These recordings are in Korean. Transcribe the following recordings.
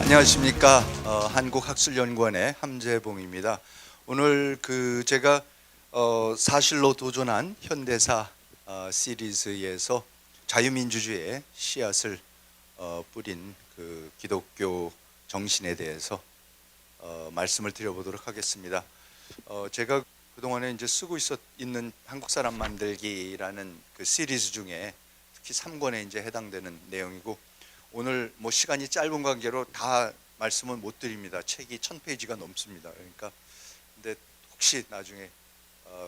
안녕하십니까. 한국학술연구원의 함재봉입니다. 오늘 제가 사실로 도전한 현대사 시리즈에서 자유민주주의의 씨앗을 뿌린 그 기독교 정신에 대해서 말씀을 드려보도록 하겠습니다. 제가 그동안에 이제 쓰고 있는 한국 사람 만들기라는 그 시리즈 중에 특히 3권에 이제 해당되는 내용이고, 오늘 뭐 시간이 짧은 관계로 다 말씀을 못 드립니다. 책이 1000페이지가 넘습니다. 그러니까 근데 혹시 나중에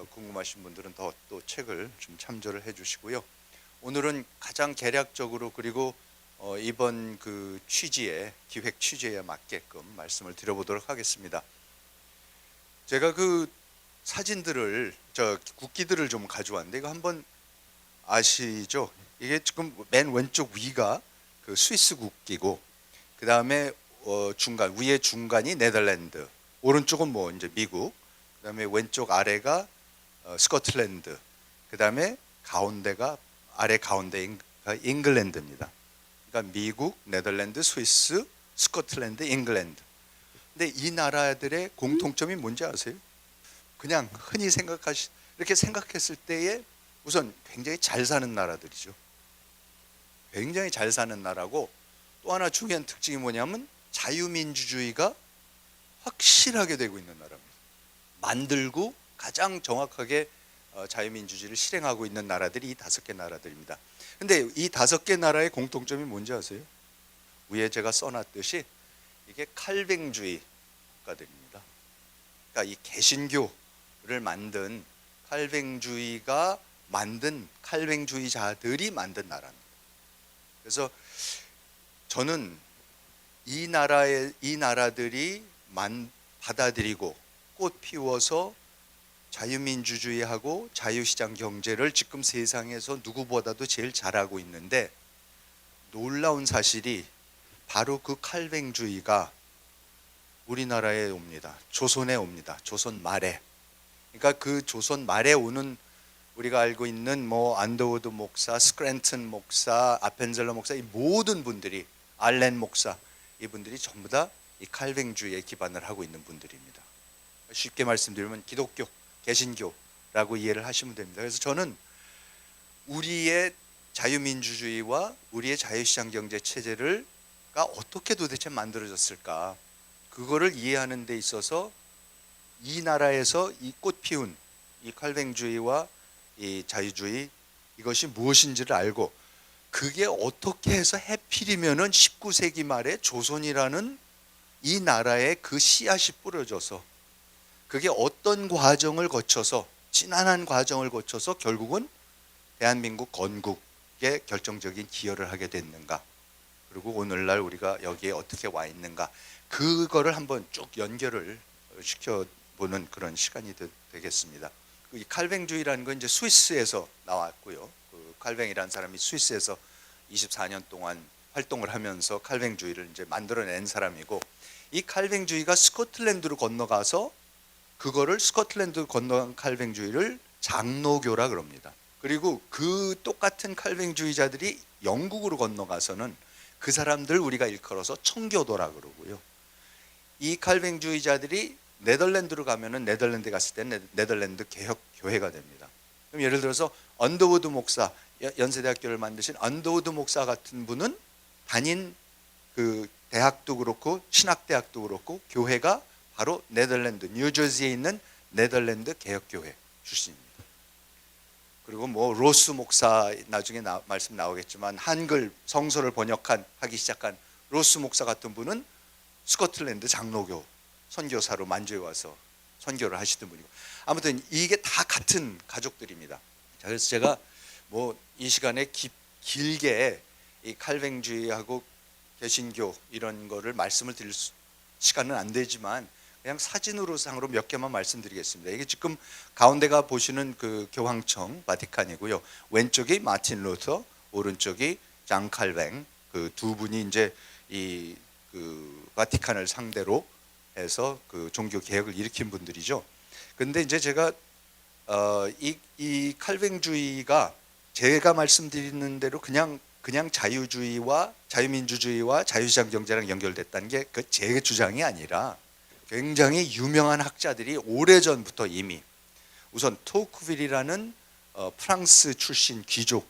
궁금하신 분들은 더 또 책을 좀 참조를 해주시고요. 오늘은 가장 개략적으로 그리고 이번 그 기획 취지에 맞게끔 말씀을 드려보도록 하겠습니다. 제가 그 사진들을 국기들을 좀 가져왔는데 이거 한번 아시죠? 이게 지금 맨 왼쪽 위가 그 스위스 국기고, 그 다음에 위에 중간이 네덜란드, 오른쪽은 뭐 이제 미국, 그 다음에 왼쪽 아래가 스코틀랜드, 그 다음에 아래 가운데가 잉글랜드입니다. 그러니까 미국, 네덜란드, 스위스, 스코틀랜드, 잉글랜드. 근데 이 나라들의 공통점이 뭔지 아세요? 그냥 흔히 이렇게 생각했을 때에 우선 굉장히 잘 사는 나라들이죠. 굉장히 잘 사는 나라고, 또 하나 중요한 특징이 뭐냐면 자유민주주의가 확실하게 되고 있는 나라입니다. 만들고 가장 정확하게 자유민주주의를 실행하고 있는 나라들이 이 5개 나라들입니다. 근데 이 5개 나라의 공통점이 뭔지 아세요? 위에 제가 써놨듯이 이게 칼뱅주의 국가들입니다. 그러니까 이 개신교를 만든 칼뱅주의자들이 만든 나라입니다. 그래서 저는 이 나라들이 받아들이고 꽃 피워서 자유민주주의하고 자유시장 경제를 지금 세상에서 누구보다도 제일 잘하고 있는데, 놀라운 사실이 바로 그 칼뱅주의가 우리나라에 옵니다. 조선에 옵니다. 조선 말에. 그러니까 그 조선 말에 오는, 우리가 알고 있는 뭐 안더우드 목사, 스크랜튼 목사, 아펜젤러 목사, 이 모든 분들이, 알렌 목사, 이분들이 전부 다 이 칼뱅주의에 기반을 하고 있는 분들입니다. 쉽게 말씀드리면 기독교, 개신교라고 이해를 하시면 됩니다. 그래서 저는 우리의 자유민주주의와 우리의 자유시장 경제 체제가 어떻게 도대체 만들어졌을까, 그거를 이해하는 데 있어서 이 나라에서 이 꽃 피운 이 칼뱅주의와 이 자유주의, 이것이 무엇인지를 알고, 그게 어떻게 해서 해필이면은 19세기 말에 조선이라는 이 나라에 그 씨앗이 뿌려져서, 그게 어떤 과정을 거쳐서, 지난한 과정을 거쳐서 결국은 대한민국 건국에 결정적인 기여를 하게 됐는가, 그리고 오늘날 우리가 여기에 어떻게 와 있는가, 그거를 한번 쭉 연결을 시켜보는 그런 시간이 되겠습니다. 이 칼뱅주의라는 건 이제 스위스에서 나왔고요. 그 칼뱅이라는 사람이 스위스에서 24년 동안 활동을 하면서 칼뱅주의를 이제 만들어낸 사람이고, 이 칼뱅주의가 스코틀랜드로 건너가서 스코틀랜드 건너간 칼뱅주의를 장로교라 그럽니다. 그리고 그 똑같은 칼뱅주의자들이 영국으로 건너가서는 그 사람들 우리가 일컬어서 청교도라 그러고요. 이 칼뱅주의자들이 네덜란드로 가면은, 네덜란드 갔을 때는 네덜란드 개혁교회가 됩니다. 그럼 예를 들어서 언더우드 목사, 연세대학교를 만드신 언더우드 목사 같은 분은 다닌 그 대학도 그렇고 신학대학도 그렇고 교회가 바로 네덜란드 뉴저지에 있는 네덜란드 개혁교회 출신입니다. 그리고 뭐 로스 목사, 나중에 말씀 나오겠지만 한글 성서를 하기 시작한 로스 목사 같은 분은 스코틀랜드 장로교 선교사로 만주에 와서 선교를 하시던 분이고, 아무튼 이게 다 같은 가족들입니다. 그래서 제가 뭐 이 시간에 길게 이 칼뱅주의하고 개신교 이런 거를 말씀을 드릴 시간은 안 되지만, 그냥 사진으로상으로 몇 개만 말씀드리겠습니다. 이게 지금 가운데가 보시는 그 교황청 바티칸이고요. 왼쪽이 마틴 루터, 오른쪽이 장 칼뱅, 그 두 분이 이제 이 그 바티칸을 상대로 해서 그 종교 개혁을 일으킨 분들이죠. 근데 이제 제가 이 칼뱅주의가 제가 말씀드리는 대로 그냥 그냥 자유주의와 자유민주주의와 자유시장 경제랑 연결됐다는 게 그 제 주장이 아니라 굉장히 유명한 학자들이 오래전부터 이미 우선 토크빌이라는 프랑스 출신 귀족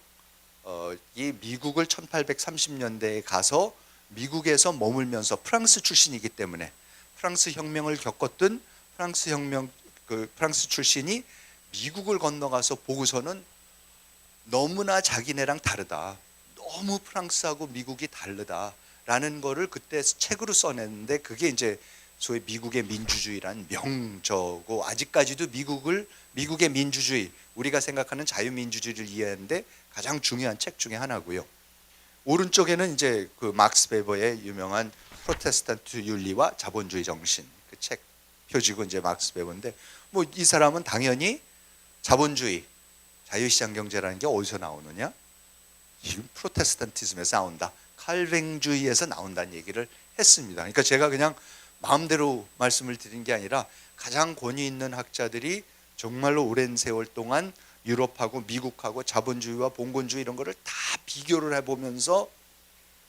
이 미국을 1830년대에 가서 미국에서 머물면서 프랑스 출신이기 때문에 프랑스 혁명을 겪었던 프랑스 출신이 미국을 건너가서 보고서는 너무나 자기네랑 다르다. 너무 프랑스하고 미국이 다르다라는 거를 그때 책으로 써냈는데 그게 이제 소위 미국의 민주주의란 명저고 아직까지도 미국의 민주주의 우리가 생각하는 자유민주주의를 이해하는데 가장 중요한 책 중에 하나고요. 오른쪽에는 이제 그 막스 베버의 유명한 프로테스탄트 윤리와 자본주의 정신 그 책 표지고 이제 막스 베버인데 뭐 이 사람은 당연히 자본주의 자유시장 경제라는 게 어디서 나오느냐? 지금 프로테스탄티즘에서 나온다. 칼뱅주의에서 나온다는 얘기를 했습니다. 그러니까 제가 그냥 마음대로 말씀을 드린 게 아니라 가장 권위 있는 학자들이 정말로 오랜 세월 동안 유럽하고 미국하고 자본주의와 봉건주의 이런 거를 다 비교를 해보면서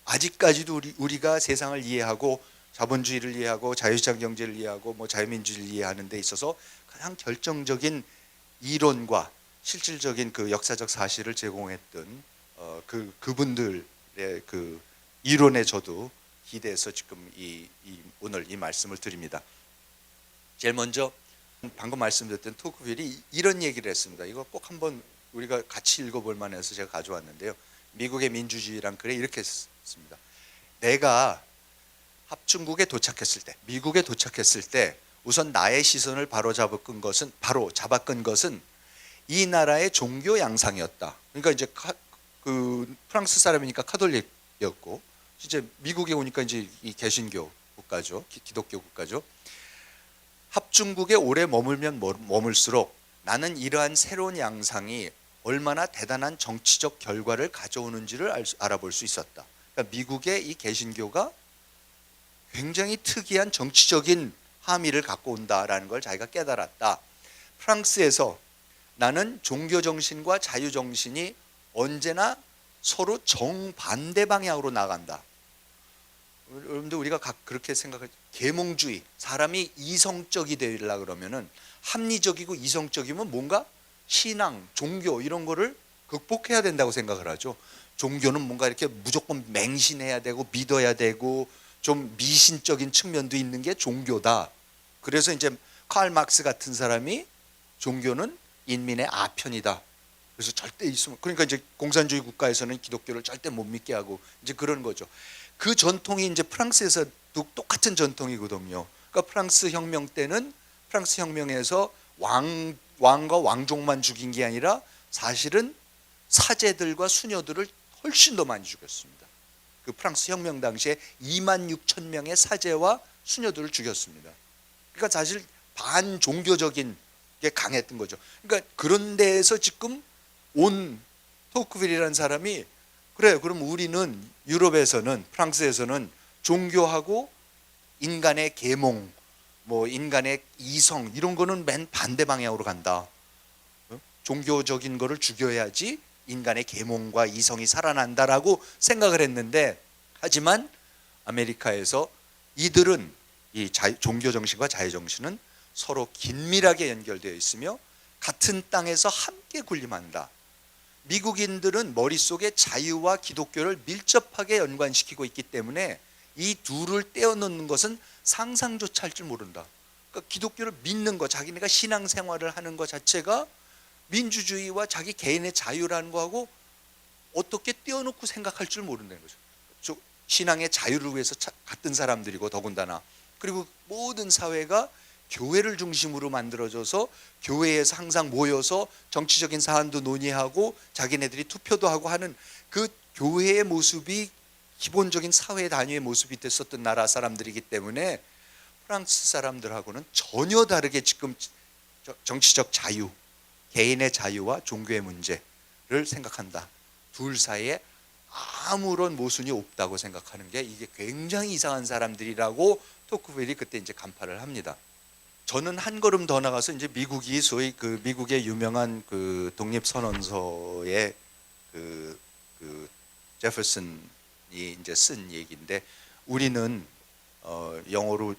아직까지도 우리가 세상을 이해하고 자본주의를 이해하고 자유시장 경제를 이해하고 뭐 자유민주주의를 이해하는 데 있어서 가장 결정적인 이론과 실질적인 그 역사적 사실을 제공했던 그분들의 그 이론에 저도 기대해서 지금 오늘 이 말씀을 드립니다. 제일 먼저 방금 말씀드렸던 토크빌이 이런 얘기를 했습니다. 이거 꼭 한번 우리가 같이 읽어볼 만해서 제가 가져왔는데요. 미국의 민주주의란 글에 이렇게 했습니다. 내가 합중국에 도착했을 때, 미국에 도착했을 때 우선 나의 시선을 바로 잡아끈 것은 이 나라의 종교 양상이었다. 그러니까 이제 그 프랑스 사람이니까 카톨릭이었고, 이제 미국에 오니까 이제 이 개신교 국가죠, 기독교 국가죠. 합중국에 오래 머물면 머물수록 나는 이러한 새로운 양상이 얼마나 대단한 정치적 결과를 가져오는지를 알아볼 수 있었다. 그러니까 미국의 이 개신교가 굉장히 특이한 정치적인 함의를 갖고 온다라는 걸 자기가 깨달았다. 프랑스에서 나는 종교 정신과 자유 정신이 언제나 서로 정반대 방향으로 나간다. 여러분들 우리가 그렇게 생각할 계몽주의, 사람이 이성적이 되려고 그러면은 합리적이고 이성적이면 뭔가 신앙, 종교 이런 거를 극복해야 된다고 생각을 하죠. 종교는 뭔가 이렇게 무조건 맹신해야 되고 믿어야 되고 좀 미신적인 측면도 있는 게 종교다. 그래서 이제 칼 막스 같은 사람이 종교는 인민의 아편이다. 그래서 절대 있으면 그러니까 이제 공산주의 국가에서는 기독교를 절대 못 믿게 하고 이제 그런 거죠. 그 전통이 이제 프랑스에서도 똑같은 전통이거든요. 그러니까 프랑스 혁명 때는 프랑스 혁명에서 왕과 왕족만 죽인 게 아니라 사실은 사제들과 수녀들을 훨씬 더 많이 죽였습니다. 그 프랑스 혁명 당시에 26,000명의 사제와 수녀들을 죽였습니다. 그러니까 사실 반종교적인 게 강했던 거죠. 그러니까 그런 데에서 지금 온 토크빌이라는 사람이 그래 그럼 우리는 유럽에서는 프랑스에서는 종교하고 인간의 계몽 뭐 인간의 이성 이런 거는 맨 반대 방향으로 간다. 종교적인 거를 죽여야지 인간의 계몽과 이성이 살아난다라고 생각을 했는데 하지만 아메리카에서 이들은 이 종교 정신과 자유 정신은 서로 긴밀하게 연결되어 있으며 같은 땅에서 함께 군림한다. 미국인들은 머릿속에 자유와 기독교를 밀접하게 연관시키고 있기 때문에 이 둘을 떼어놓는 것은 상상조차 할 줄 모른다. 그러니까 기독교를 믿는 것, 자기네가 신앙생활을 하는 것 자체가 민주주의와 자기 개인의 자유라는 거하고 어떻게 떼어놓고 생각할 줄 모른다는 거죠. 신앙의 자유를 위해서 같은 사람들이고 더군다나 그리고 모든 사회가 교회를 중심으로 만들어져서 교회에서 항상 모여서 정치적인 사안도 논의하고 자기네들이 투표도 하고 하는 그 교회의 모습이 기본적인 사회 단위의 모습이 됐었던 나라 사람들이기 때문에 프랑스 사람들하고는 전혀 다르게 지금 정치적 자유, 개인의 자유와 종교의 문제를 생각한다. 둘 사이에 아무런 모순이 없다고 생각하는 게 이게 굉장히 이상한 사람들이라고 토크빌이 그때 이제 간파를 합니다. 저는 한 걸음 더 나가서 이제 미국이 소위 그 미국의 유명한 그 독립선언서의 그 제퍼슨이 이제 쓴 얘기인데 우리는 영어로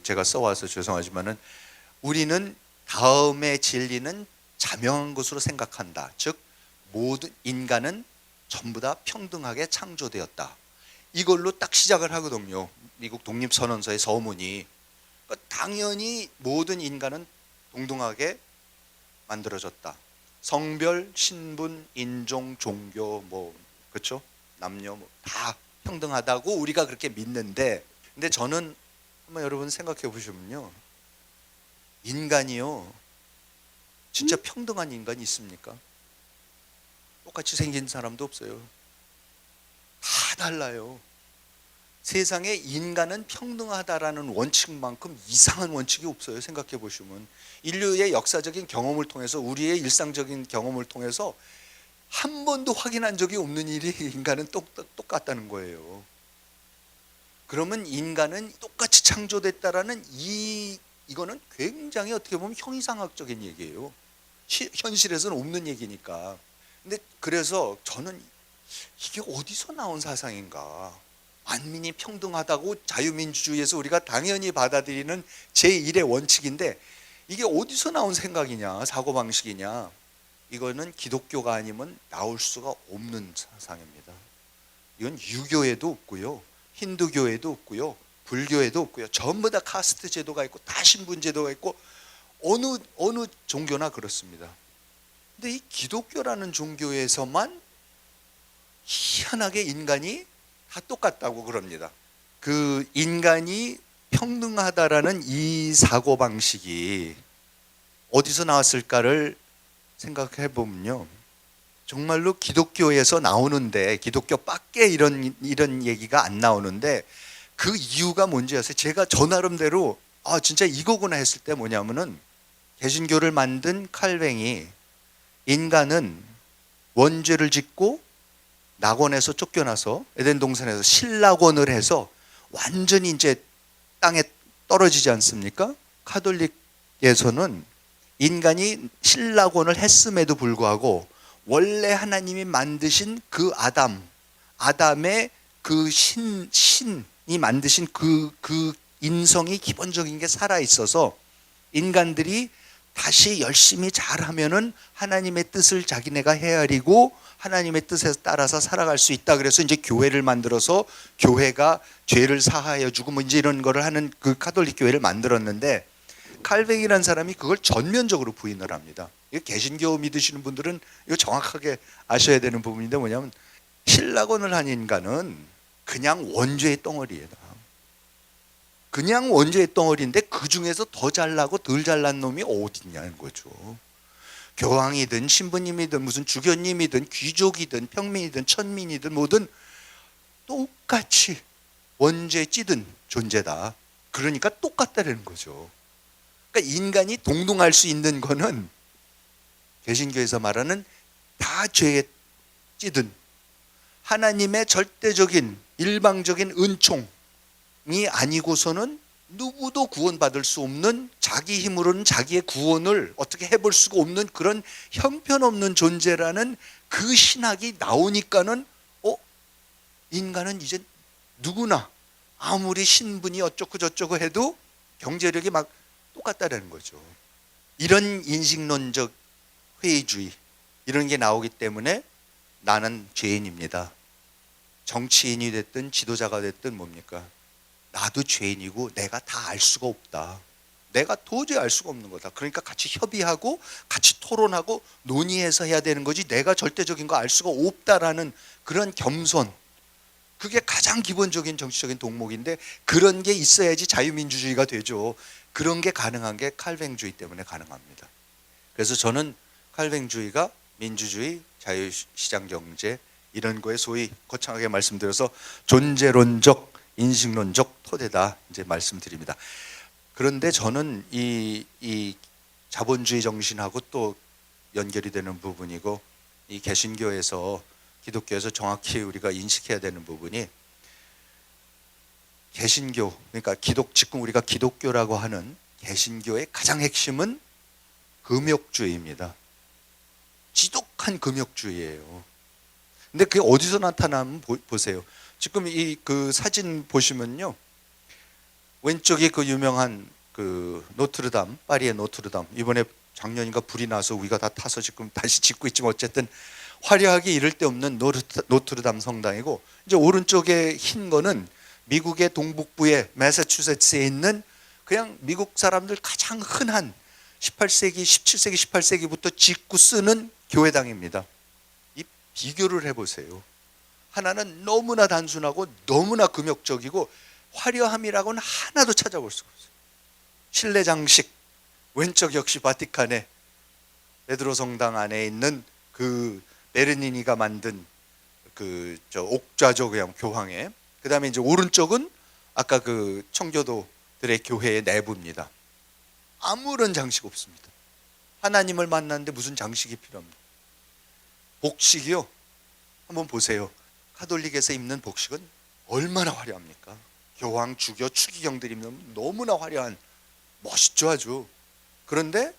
제가 써와서 죄송하지만은 우리는 다음의 진리는 자명한 것으로 생각한다. 즉 모든 인간은 전부 다 평등하게 창조되었다. 이걸로 딱 시작을 하거든요. 미국 독립선언서의 서문이. 그러니까 당연히 모든 인간은 동등하게 만들어졌다. 성별, 신분, 인종, 종교 그렇죠? 남녀 다 평등하다고 우리가 그렇게 믿는데, 근데 저는 한번 여러분 생각해 보시면요, 인간이요 진짜 평등한 인간이 있습니까? 똑같이 생긴 사람도 없어요. 다 달라요. 세상에 인간은 평등하다라는 원칙만큼 이상한 원칙이 없어요. 생각해 보시면 인류의 역사적인 경험을 통해서, 우리의 일상적인 경험을 통해서 한 번도 확인한 적이 없는 일이 인간은 똑같다는 거예요. 그러면 인간은 똑같이 창조됐다라는 이거는 굉장히 어떻게 보면 형이상학적인 얘기예요. 현실에서는 없는 얘기니까. 근데 그래서 저는 이게 어디서 나온 사상인가? 만민이 평등하다고 자유민주주의에서 우리가 당연히 받아들이는 제1의 원칙인데 이게 어디서 나온 생각이냐, 사고방식이냐? 이거는 기독교가 아니면 나올 수가 없는 사상입니다. 이건 유교에도 없고요, 힌두교에도 없고요, 불교에도 없고요. 전부 다 카스트 제도가 있고 다 신분 제도가 있고 어느 종교나 그렇습니다. 근데 이 기독교라는 종교에서만 희한하게 인간이 다 똑같다고 그럽니다. 그 인간이 평등하다라는 이 사고방식이 어디서 나왔을까를 생각해 보면요, 정말로 기독교에서 나오는데 기독교 밖에 이런 얘기가 안 나오는데 그 이유가 뭔지 아세요? 제가 저 나름대로 진짜 이거구나 했을 때 뭐냐면은, 개신교를 만든 칼뱅이 인간은 원죄를 짓고 낙원에서 쫓겨나서 에덴 동산에서 신락원을 해서 완전히 이제 땅에 떨어지지 않습니까? 카톨릭에서는 인간이 신락원을 했음에도 불구하고 원래 하나님이 만드신 그 아담의 그 신이 만드신 그 인성이 기본적인 게 살아 있어서 인간들이 다시 열심히 잘하면은 하나님의 뜻을 자기네가 헤아리고 하나님의 뜻에 따라서 살아갈 수 있다. 그래서 이제 교회를 만들어서 교회가 죄를 사하여 주고 이제 이런 거를 하는 그 카톨릭 교회를 만들었는데, 칼뱅이라는 사람이 그걸 전면적으로 부인을 합니다. 이거 개신교 믿으시는 분들은 이거 정확하게 아셔야 되는 부분인데 뭐냐면, 신락원을 한 인간은 그냥 원죄의 덩어리예요. 그냥 원죄의 덩어리인데 그 중에서 더 잘나고 덜 잘난 놈이 어디 있냐는 거죠. 교황이든 신부님이든 무슨 주교님이든 귀족이든 평민이든 천민이든 뭐든 똑같이 원죄 찌든 존재다. 그러니까 똑같다는 거죠. 그러니까 인간이 동등할 수 있는 거는 개신교에서 말하는 다 죄에 찌든 하나님의 절대적인 일방적인 은총이 아니고서는 누구도 구원받을 수 없는, 자기 힘으로는 자기의 구원을 어떻게 해볼 수가 없는 그런 형편없는 존재라는 그 신학이 나오니까는 인간은 이제 누구나 아무리 신분이 어쩌고 저쩌고 해도 경제력이 막 똑같다는 거죠. 이런 인식론적 회의주의 이런 게 나오기 때문에 나는 죄인입니다. 정치인이 됐든 지도자가 됐든 뭡니까? 나도 죄인이고 내가 다 알 수가 없다. 내가 도저히 알 수가 없는 거다. 그러니까 같이 협의하고 같이 토론하고 논의해서 해야 되는 거지 내가 절대적인 거 알 수가 없다라는 그런 겸손, 그게 가장 기본적인 정치적인 동목인데 그런 게 있어야지 자유민주주의가 되죠. 그런 게 가능한 게 칼뱅주의 때문에 가능합니다. 그래서 저는 칼뱅주의가 민주주의, 자유시장경제 이런 거에 소위 거창하게 말씀드려서 존재론적, 인식론적 토대다 이제 말씀드립니다. 그런데 저는 이 자본주의 정신하고 또 연결이 되는 부분이고, 이 개신교에서 기독교에서 정확히 우리가 인식해야 되는 부분이, 개신교 그러니까 지금 우리가 기독교라고 하는 개신교의 가장 핵심은 금욕주의입니다. 지독한 금욕주의예요. 근데 그게 어디서 나타나면 보세요. 지금 이 그 사진 보시면요, 왼쪽에 그 유명한 그 노트르담, 파리의 노트르담, 이번에 작년인가 불이 나서 우리가 다 타서 지금 다시 짓고 있지만 어쨌든 화려하게 이를 데 없는 노트르담 성당이고, 이제 오른쪽에 흰 거는 미국의 동북부의 매사추세츠에 있는 그냥 미국 사람들 가장 흔한 18세기, 17세기, 18세기부터 짓고 쓰는 교회당입니다. 이 비교를 해보세요. 하나는 너무나 단순하고 너무나 금욕적이고 화려함이라고는 하나도 찾아볼 수가 없어요. 실내 장식, 왼쪽 역시 바티칸의 베드로 성당 안에 있는 그 베르니니가 만든 그 저 옥좌조 그냥 교황에, 그 다음에 이제 오른쪽은 아까 그 청교도들의 교회의 내부입니다. 아무런 장식 없습니다. 하나님을 만났는데 무슨 장식이 필요합니까? 복식이요, 한번 보세요. 카톨릭에서 입는 복식은 얼마나 화려합니까? 교황, 주교, 추기경들이 입는 너무나 화려한, 멋있죠 아주. 그런데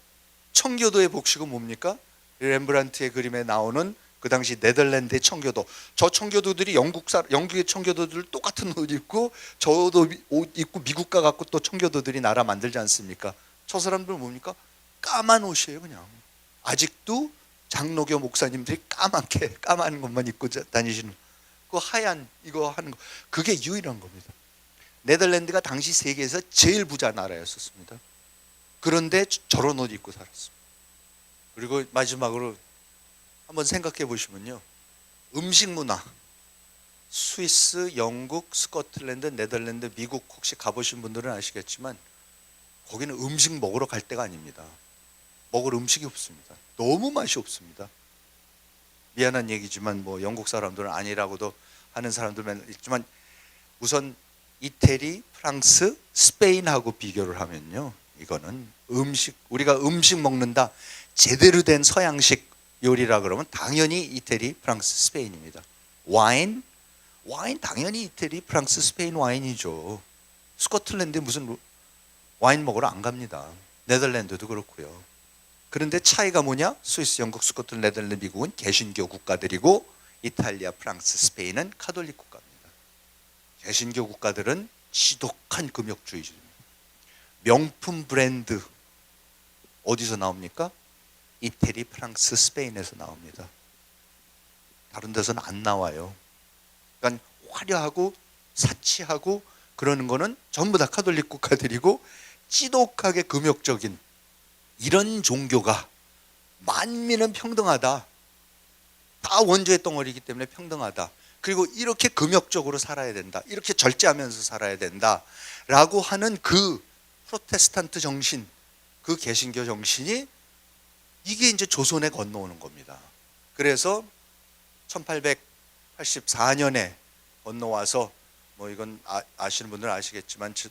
청교도의 복식은 뭡니까? 렘브란트의 그림에 나오는 그 당시 네덜란드의 청교도, 저 청교도들이 영국의 청교도들 똑같은 옷 입고, 저도 옷 입고 미국 가갖고 또 청교도들이 나라 만들지 않습니까? 저 사람들은 뭡니까? 까만 옷이에요. 그냥 아직도 장로교 목사님들이 까만 것만 입고 다니시는 그 하얀 이거 하는 거, 그게 유일한 겁니다. 네덜란드가 당시 세계에서 제일 부자 나라였었습니다. 그런데 저런 옷 입고 살았습니다. 그리고 마지막으로 한번 생각해 보시면요, 음식 문화, 스위스, 영국, 스코틀랜드, 네덜란드, 미국 혹시 가보신 분들은 아시겠지만 거기는 음식 먹으러 갈 데가 아닙니다. 먹을 음식이 없습니다. 너무 맛이 없습니다. 미안한 얘기지만 뭐 영국 사람들은 아니라고도 하는 사람들만 있지만, 우선 이태리, 프랑스, 스페인하고 비교를 하면요, 이거는 음식, 우리가 음식 먹는다, 제대로 된 서양식 요리라 그러면 당연히 이태리, 프랑스, 스페인입니다. 와인 당연히 이태리, 프랑스, 스페인 와인이죠. 스코틀랜드에 무슨 와인 먹으러 안 갑니다. 네덜란드도 그렇고요. 그런데 차이가 뭐냐? 스위스, 영국, 스코틀랜드, 네덜란드, 미국은 개신교 국가들이고, 이탈리아, 프랑스, 스페인은 카톨릭 국가입니다. 개신교 국가들은 지독한 금욕주의입니다. 명품 브랜드 어디서 나옵니까? 이태리, 프랑스, 스페인에서 나옵니다. 다른 데서는 안 나와요. 그러니까 화려하고 사치하고 그러는 거는 전부 다 카톨릭 국가들이고, 지독하게 금욕적인 이런 종교가 만민은 평등하다, 다 원조의 덩어리이기 때문에 평등하다, 그리고 이렇게 금욕적으로 살아야 된다, 이렇게 절제하면서 살아야 된다 라고 하는 그 프로테스탄트 정신, 그 개신교 정신이 이게 이제 조선에 건너오는 겁니다. 그래서 1884년에 건너와서, 뭐 이건 아시는 분들은 아시겠지만 저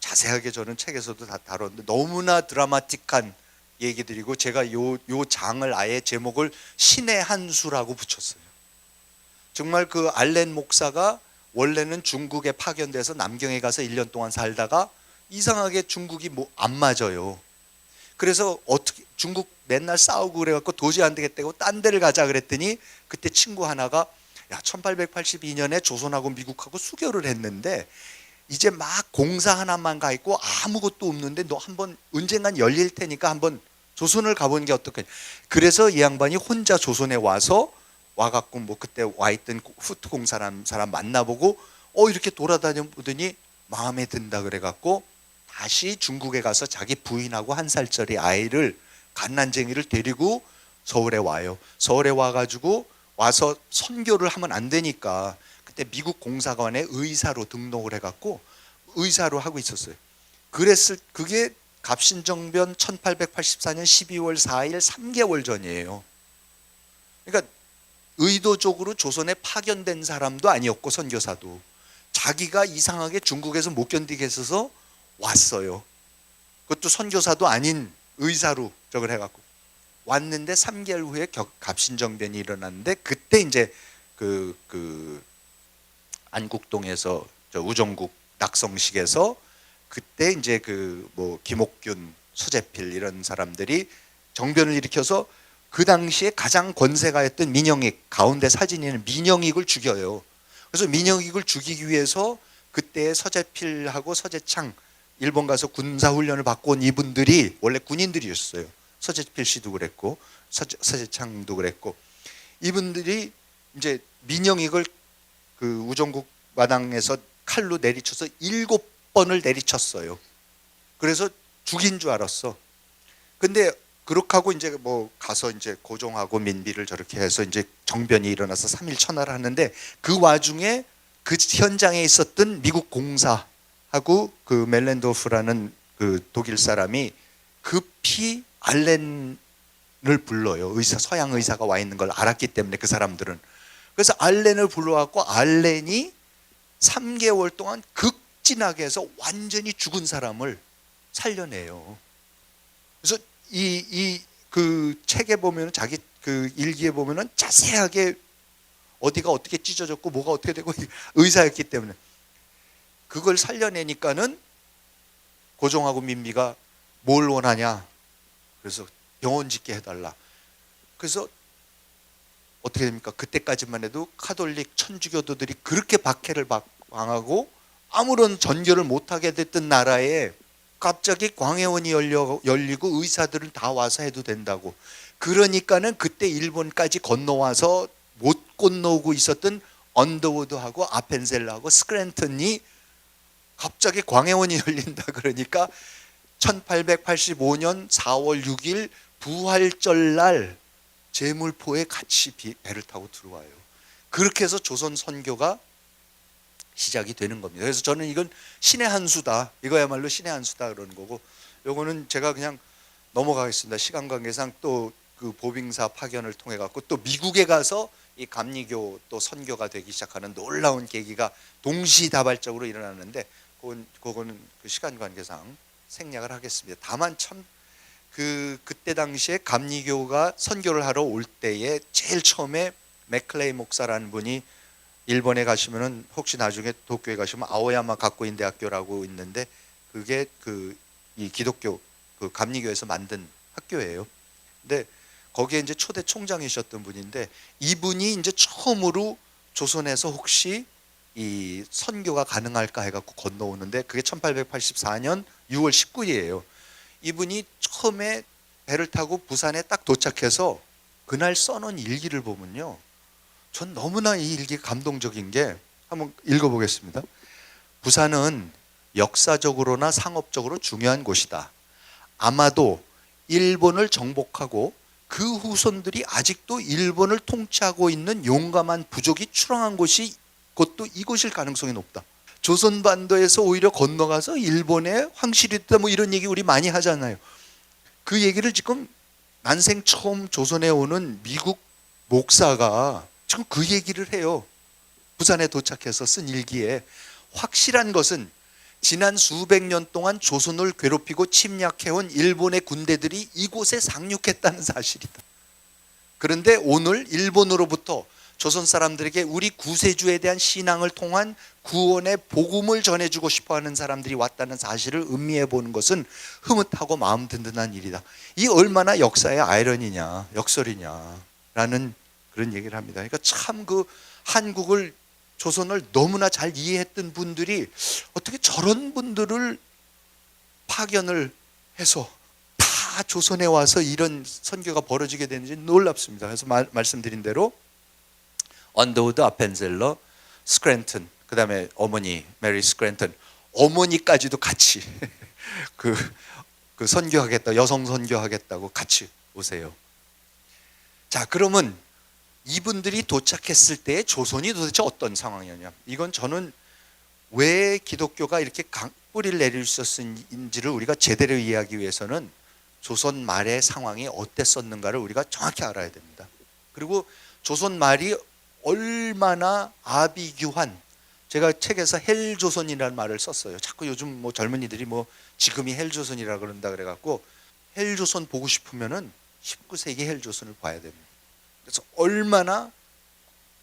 자세하게 저는 책에서도 다 다뤘는데 너무나 드라마틱한 얘기들이고, 제가 요 장을 아예 제목을 신의 한 수라고 붙였어요. 정말 그 알렌 목사가 원래는 중국에 파견돼서 남경에 가서 1년 동안 살다가 이상하게 중국이 뭐 안 맞아요. 그래서 어떻게 중국 맨날 싸우고 그래갖고 도저히 안 되겠다고 딴 데를 가자 그랬더니, 그때 친구 하나가, 야 1882년에 조선하고 미국하고 수교를 했는데 이제 막 공사 하나만 가 있고 아무것도 없는데 너 한번 언젠간 열릴 테니까 한번 조선을 가보는 게 어떻겠냐. 그래서 이 양반이 혼자 조선에 와갖고 뭐 그때 와 있던 후트공 사람 만나보고 이렇게 돌아다녀 보더니 마음에 든다 그래갖고 다시 중국에 가서 자기 부인하고 1살짜리 아이를, 갓난쟁이를 데리고 서울에 와요. 서울에 와가지고 와서 선교를 하면 안 되니까 그때 미국 공사관에 의사로 등록을 해갖고 의사로 하고 있었어요. 그게 갑신정변 1884년 12월 4일 3개월 전이에요. 그러니까 의도적으로 조선에 파견된 사람도 아니었고, 선교사도 자기가 이상하게 중국에서 못 견디게 했어서 왔어요. 그것도 선교사도 아닌 의사로 저걸 해갖고 왔는데 3개월 후에 갑신정변이 일어났는데, 그때 이제 그 안국동에서 저 우정국 낙성식에서 그때 이제 그 뭐 김옥균, 수재필 이런 사람들이 정변을 일으켜서 그 당시에 가장 권세가였던 민영익, 가운데 사진이 있는 민영익을 죽여요. 그래서 민영익을 죽이기 위해서 그때 서재필하고 서재창, 일본 가서 군사훈련을 받고 온 이분들이 원래 군인들이었어요. 서재필 씨도 그랬고 서재창도 그랬고, 이분들이 이제 민영익을 그 우정국 마당에서 칼로 내리쳐서 7번을 내리쳤어요. 그래서 죽인 줄 알았어. 근데 그렇게 하고 이제 뭐 가서 이제 고종하고 민비를 저렇게 해서 이제 정변이 일어나서 3일 천하를 하는데, 그 와중에 그 현장에 있었던 미국 공사하고 그 멜렌도프라는 그 독일 사람이 급히 알렌을 불러요. 의사, 서양 의사가 와 있는 걸 알았기 때문에 그 사람들은. 그래서 알렌을 불러갖고 알렌이 3개월 동안 극진하게 해서 완전히 죽은 사람을 살려내요. 그래서 그 책에 보면, 자기 그 일기에 보면은 자세하게 어디가 어떻게 찢어졌고 뭐가 어떻게 되고, 의사였기 때문에 그걸 살려내니까는 고종하고 민비가 뭘 원하냐, 그래서 병원 짓게 해달라. 그래서 어떻게 됩니까? 그때까지만 해도 카톨릭 천주교도들이 그렇게 박해를 당하고 아무런 전결을 못하게 됐던 나라에 갑자기 광해원이 열리고 의사들은 다 와서 해도 된다고. 그러니까는 그때 일본까지 건너와서 못 건너오고 있었던 언더우드하고 아펜셀러하고 스크랜턴이 갑자기 광해원이 열린다 그러니까 1885년 4월 6일 부활절날 제물포에 같이 배를 타고 들어와요. 그렇게 해서 조선 선교가 시작이 되는 겁니다. 그래서 저는 이건 신의 한 수다, 이거야말로 신의 한 수다 그러는 거고, 요거는 제가 그냥 넘어가겠습니다. 시간 관계상 또 그 보빙사 파견을 통해 갖고 또 미국에 가서 이 감리교 또 선교가 되기 시작하는 놀라운 계기가 동시다발적으로 일어나는데, 그거는 그 시간 관계상 생략을 하겠습니다. 다만 참 그때 당시에 감리교가 선교를 하러 올 때에 제일 처음에 맥클레이 목사라는 분이, 일본에 가시면은 혹시 나중에 도쿄에 가시면 아오야마 가쿠인 대학교라고 있는데, 그게 이 기독교 그 감리교에서 만든 학교예요. 근데 거기에 이제 초대 총장이셨던 분인데, 이분이 이제 처음으로 조선에서 혹시 이 선교가 가능할까 해갖고 건너오는데, 그게 1884년 6월 19일이에요. 이분이 처음에 배를 타고 부산에 딱 도착해서 그날 써놓은 일기를 보면요, 전 너무나 이 일기가 감동적인 게, 한번 읽어보겠습니다. 부산은 역사적으로나 상업적으로 중요한 곳이다. 아마도 일본을 정복하고 그 후손들이 아직도 일본을 통치하고 있는 용감한 부족이 출항한 곳이 그것도 이곳일 가능성이 높다. 조선반도에서 오히려 건너가서 일본에 황실이 됐다, 뭐 이런 얘기 우리 많이 하잖아요. 그 얘기를 지금 난생 처음 조선에 오는 미국 목사가 지금 그 얘기를 해요. 부산에 도착해서 쓴 일기에. 확실한 것은 지난 수백 년 동안 조선을 괴롭히고 침략해온 일본의 군대들이 이곳에 상륙했다는 사실이다. 그런데 오늘 일본으로부터 조선 사람들에게 우리 구세주에 대한 신앙을 통한 구원의 복음을 전해주고 싶어하는 사람들이 왔다는 사실을 음미해 보는 것은 흐뭇하고 마음 든든한 일이다. 이 얼마나 역사의 아이러니냐, 역설이냐라는 그런 얘기를 합니다. 그러니까 참 그 한국을, 조선을 너무나 잘 이해했던 분들이 어떻게 저런 분들을 파견을 해서 다 조선에 와서 이런 선교가 벌어지게 되는지 놀랍습니다. 그래서 말씀드린 대로 언더우드, 아펜셀러, 스크랜턴, 그 다음에 어머니 메리 스크랜턴, 어머니까지도 같이 그 선교하겠다, 여성 선교하겠다고 같이 오세요. 자, 그러면 이분들이 도착했을 때 조선이 도대체 어떤 상황이었냐? 이건 저는 왜 기독교가 이렇게 뿌리를 내릴 수 있었는지를 우리가 제대로 이해하기 위해서는 조선 말의 상황이 어땠었는가를 우리가 정확히 알아야 됩니다. 그리고 조선 말이 얼마나 아비규환, 제가 책에서 헬조선이라는 말을 썼어요. 자꾸 요즘 뭐 젊은이들이 뭐 지금이 헬조선이라 그런다 그래갖고, 헬조선 보고 싶으면은 19세기 헬조선을 봐야 됩니다. 그래서 얼마나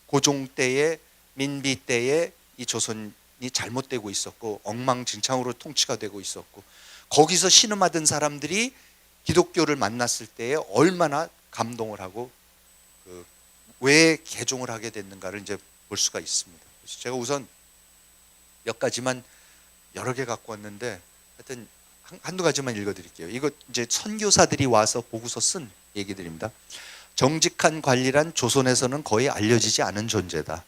고종 때에, 민비 때에 이 조선이 잘못되고 있었고 엉망진창으로 통치가 되고 있었고, 거기서 신음하던 사람들이 기독교를 만났을 때에 얼마나 감동을 하고 왜 개종을 하게 됐는가를 이제 볼 수가 있습니다. 그래서 제가 우선 몇 가지만 여러 개 갖고 왔는데 하여튼 한두 가지만 읽어드릴게요. 이거 이제 선교사들이 와서 보고서 쓴 얘기들입니다. 정직한 관리란 조선에서는 거의 알려지지 않은 존재다.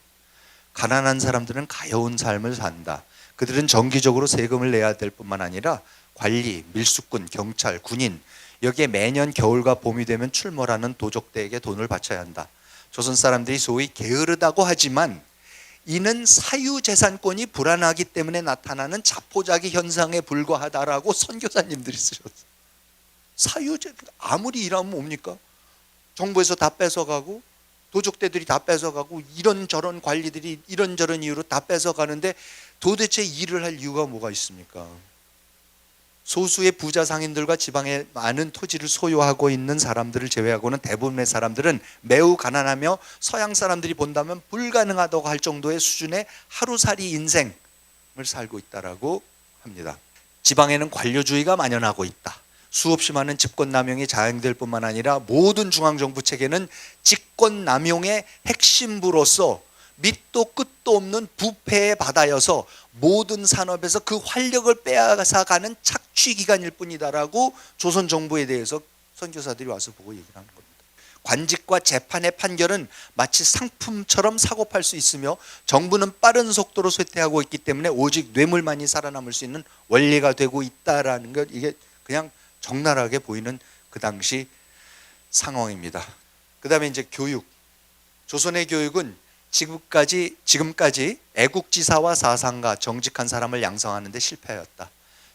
가난한 사람들은 가여운 삶을 산다. 그들은 정기적으로 세금을 내야 될 뿐만 아니라 관리, 밀수꾼, 경찰, 군인 여기에 매년 겨울과 봄이 되면 출몰하는 도적대에게 돈을 바쳐야 한다. 조선 사람들이 소위 게으르다고 하지만 이는 사유재산권이 불안하기 때문에 나타나는 자포자기 현상에 불과하다라고 선교사님들이 쓰셨어요. 사유재 아무리 일하면 뭡니까? 정부에서 다 뺏어가고 도적대들이 다 뺏어가고 이런저런 관리들이 이런저런 이유로 다 뺏어가는데 도대체 일을 할 이유가 뭐가 있습니까? 소수의 부자 상인들과 지방에 많은 토지를 소유하고 있는 사람들을 제외하고는 대부분의 사람들은 매우 가난하며 서양 사람들이 본다면 불가능하다고 할 정도의 수준의 하루살이 인생을 살고 있다라고 합니다. 지방에는 관료주의가 만연하고 있다. 수없이 많은 집권남용이 자행될 뿐만 아니라 모든 중앙정부 체계는 직권남용의 핵심부로서 밑도 끝도 없는 부패의 바다여서 모든 산업에서 그 활력을 빼앗아가는 착취기관일 뿐이다라고 조선 정부에 대해서 선교사들이 와서 보고 얘기를 하는 겁니다. 관직과 재판의 판결은 마치 상품처럼 사고팔 수 있으며 정부는 빠른 속도로 쇠퇴하고 있기 때문에 오직 뇌물만이 살아남을 수 있는 원리가 되고 있다라는 것, 이게 그냥 적나라하게 보이는 그 당시 상황입니다. 그 다음에 이제 교육. 조선의 교육은 지금까지 애국지사와 사상가, 정직한 사람을 양성하는 데 실패하였다.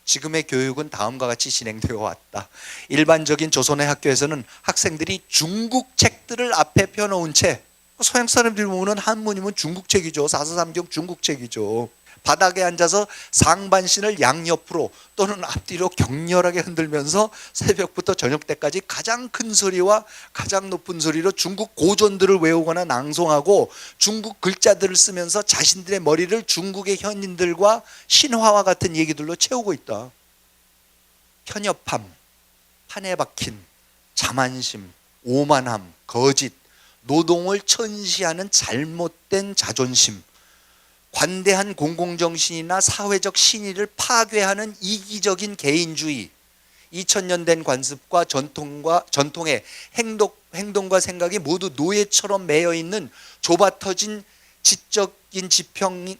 지금의 교육은 다음과 같이 진행되어 왔다. 일반적인 조선의 학교에서는 학생들이 중국 책들을 앞에 펴놓은 채, 서양 사람들이 보면 한문이면 중국책이죠. 사서삼경 중국책이죠. 바닥에 앉아서 상반신을 양옆으로 또는 앞뒤로 격렬하게 흔들면서 새벽부터 저녁 때까지 가장 큰 소리와 가장 높은 소리로 중국 고전들을 외우거나 낭송하고 중국 글자들을 쓰면서 자신들의 머리를 중국의 현인들과 신화와 같은 얘기들로 채우고 있다. 편협함, 판에 박힌 자만심, 오만함, 거짓, 노동을 천시하는 잘못된 자존심, 관대한 공공정신이나 사회적 신의를 파괴하는 이기적인 개인주의, 2000년 된 관습과 전통의 행동과 생각이 모두 노예처럼 매여있는 좁아터진 지적인 지평,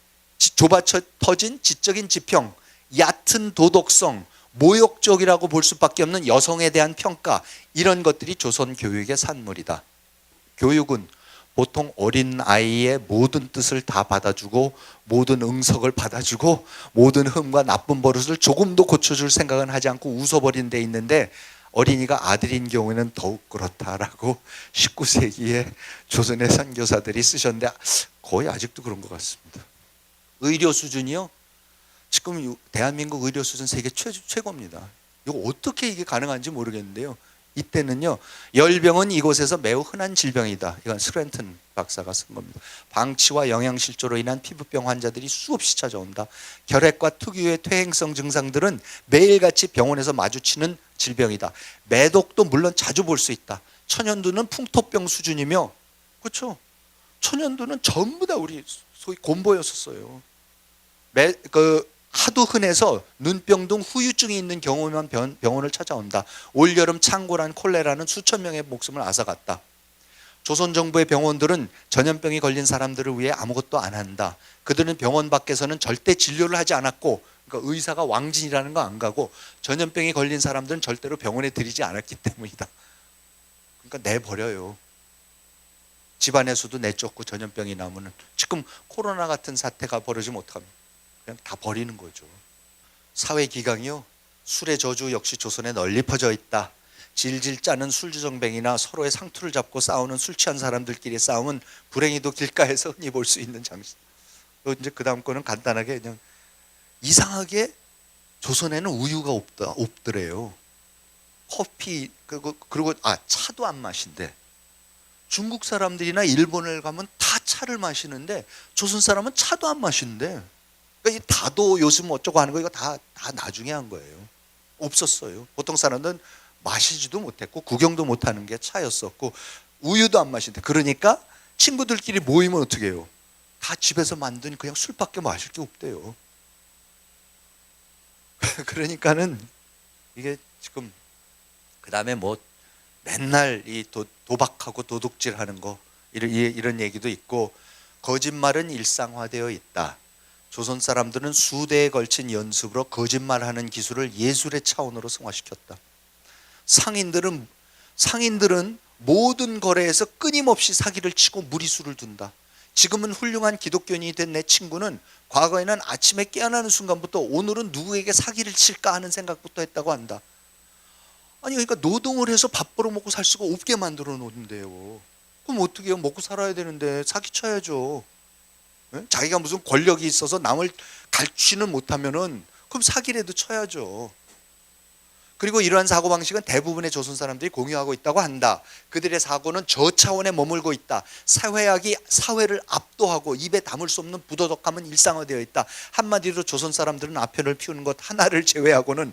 얕은 도덕성, 모욕적이라고 볼 수밖에 없는 여성에 대한 평가, 이런 것들이 조선 교육의 산물이다. 교육은 보통 어린 아이의 모든 뜻을 다 받아주고 모든 응석을 받아주고 모든 흠과 나쁜 버릇을 조금도 고쳐줄 생각은 하지 않고 웃어버리는 데 있는데, 어린이가 아들인 경우에는 더욱 그렇다라고 19세기에 조선의 선교사들이 쓰셨는데 거의 아직도 그런 것 같습니다. 의료 수준이요, 지금 대한민국 의료 수준 세계 최고입니다. 이거 어떻게 이게 가능한지 모르겠는데요, 이때는요, 열병은 이곳에서 매우 흔한 질병이다. 이건 스크랜튼 박사가 쓴 겁니다. 방치와 영양실조로 인한 피부병 환자들이 수없이 찾아온다. 결핵과 특유의 퇴행성 증상들은 매일같이 병원에서 마주치는 질병이다. 매독도 물론 자주 볼 수 있다. 천연두는 풍토병 수준이며, 그렇죠? 천연두는 전부 다 우리 소위 곰보였었어요. 하도 흔해서 눈병 등 후유증이 있는 경우만 병원을 찾아온다. 올여름 창고란 콜레라는 수천 명의 목숨을 앗아갔다. 조선 정부의 병원들은 전염병이 걸린 사람들을 위해 아무것도 안 한다. 그들은 병원 밖에서는 절대 진료를 하지 않았고, 그러니까 의사가 왕진이라는 거 안 가고, 전염병이 걸린 사람들은 절대로 병원에 들이지 않았기 때문이다. 그러니까 내버려요. 집안에서도 내쫓고 전염병이 나오면, 지금 코로나 같은 사태가 벌어지면 어떡합니까? 그냥 다 버리는 거죠. 사회 기강이요, 술의 저주 역시 조선에 널리 퍼져 있다. 질질 짜는 술주정뱅이나 서로의 상투를 잡고 싸우는 술 취한 사람들끼리의 싸움은 불행히도 길가에서 흔히 볼 수 있는 장식. 이제 그 다음 거는 간단하게 그냥, 이상하게 조선에는 우유가 없더래요. 커피 그리고 차도 안 마신대. 중국 사람들이나 일본을 가면 다 차를 마시는데 조선 사람은 차도 안 마시는데, 그러니까 이 다도 요즘 어쩌고 하는 거, 이거 다 나중에 한 거예요. 없었어요. 보통 사람들은 마시지도 못했고 구경도 못하는 게 차였었고 우유도 안 마신대. 그러니까 친구들끼리 모이면 어떻게 해요? 다 집에서 만든 그냥 술밖에 마실 게 없대요. 그러니까는 이게 지금 그 다음에 뭐 맨날 이 도박하고 도둑질하는 거 이런 얘기도 있고, 거짓말은 일상화되어 있다. 조선 사람들은 수대에 걸친 연습으로 거짓말하는 기술을 예술의 차원으로 승화시켰다. 상인들은 모든 거래에서 끊임없이 사기를 치고 무리수를 둔다. 지금은 훌륭한 기독교인이 된 내 친구는 과거에는 아침에 깨어나는 순간부터 오늘은 누구에게 사기를 칠까 하는 생각부터 했다고 한다. 아니 그러니까 노동을 해서 밥 벌어 먹고 살 수가 없게 만들어 놓는데요. 그럼 어떻게 해요? 먹고 살아야 되는데 사기 쳐야죠. 네? 자기가 무슨 권력이 있어서 남을 갈취는 못하면은 그럼 사기라도 쳐야죠. 그리고 이러한 사고방식은 대부분의 조선 사람들이 공유하고 있다고 한다. 그들의 사고는 저 차원에 머물고 있다. 사회학이 사회를 압도하고 입에 담을 수 없는 부도덕함은 일상화되어 있다. 한마디로 조선 사람들은 아편을 피우는 것 하나를 제외하고는,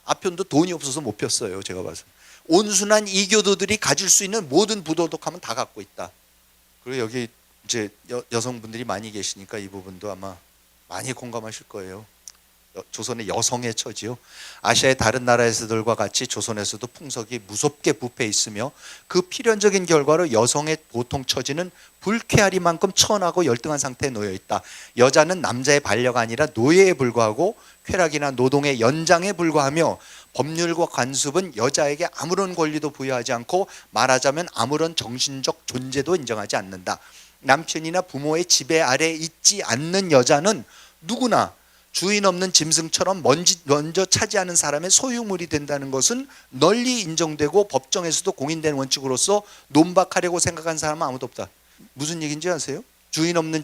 아편도 돈이 없어서 못 폈어요. 제가 봐서 온순한 이교도들이 가질 수 있는 모든 부도덕함은 다 갖고 있다. 그리고 여기 이제 여성분들이 많이 계시니까 이 부분도 아마 많이 공감하실 거예요. 조선의 여성의 처지요. 아시아의 다른 나라에서들과 같이 조선에서도 풍속이 무섭게 부패해 있으며 그 필연적인 결과로 여성의 보통 처지는 불쾌하리만큼 천하고 열등한 상태에 놓여 있다. 여자는 남자의 반려가 아니라 노예에 불과하고 쾌락이나 노동의 연장에 불과하며 법률과 관습은 여자에게 아무런 권리도 부여하지 않고 말하자면 아무런 정신적 존재도 인정하지 않는다. 남편이나 부모의 지배 아래에 있지 않는 여자는 누구나 주인 없는 짐승처럼 먼저 차지하는 사람의 소유물이 된다는 것은 널리 인정되고 법정에서도 공인된 원칙으로서 논박하려고 생각한 사람은 아무도 없다. 무슨 얘기인지 아세요? 주인 없는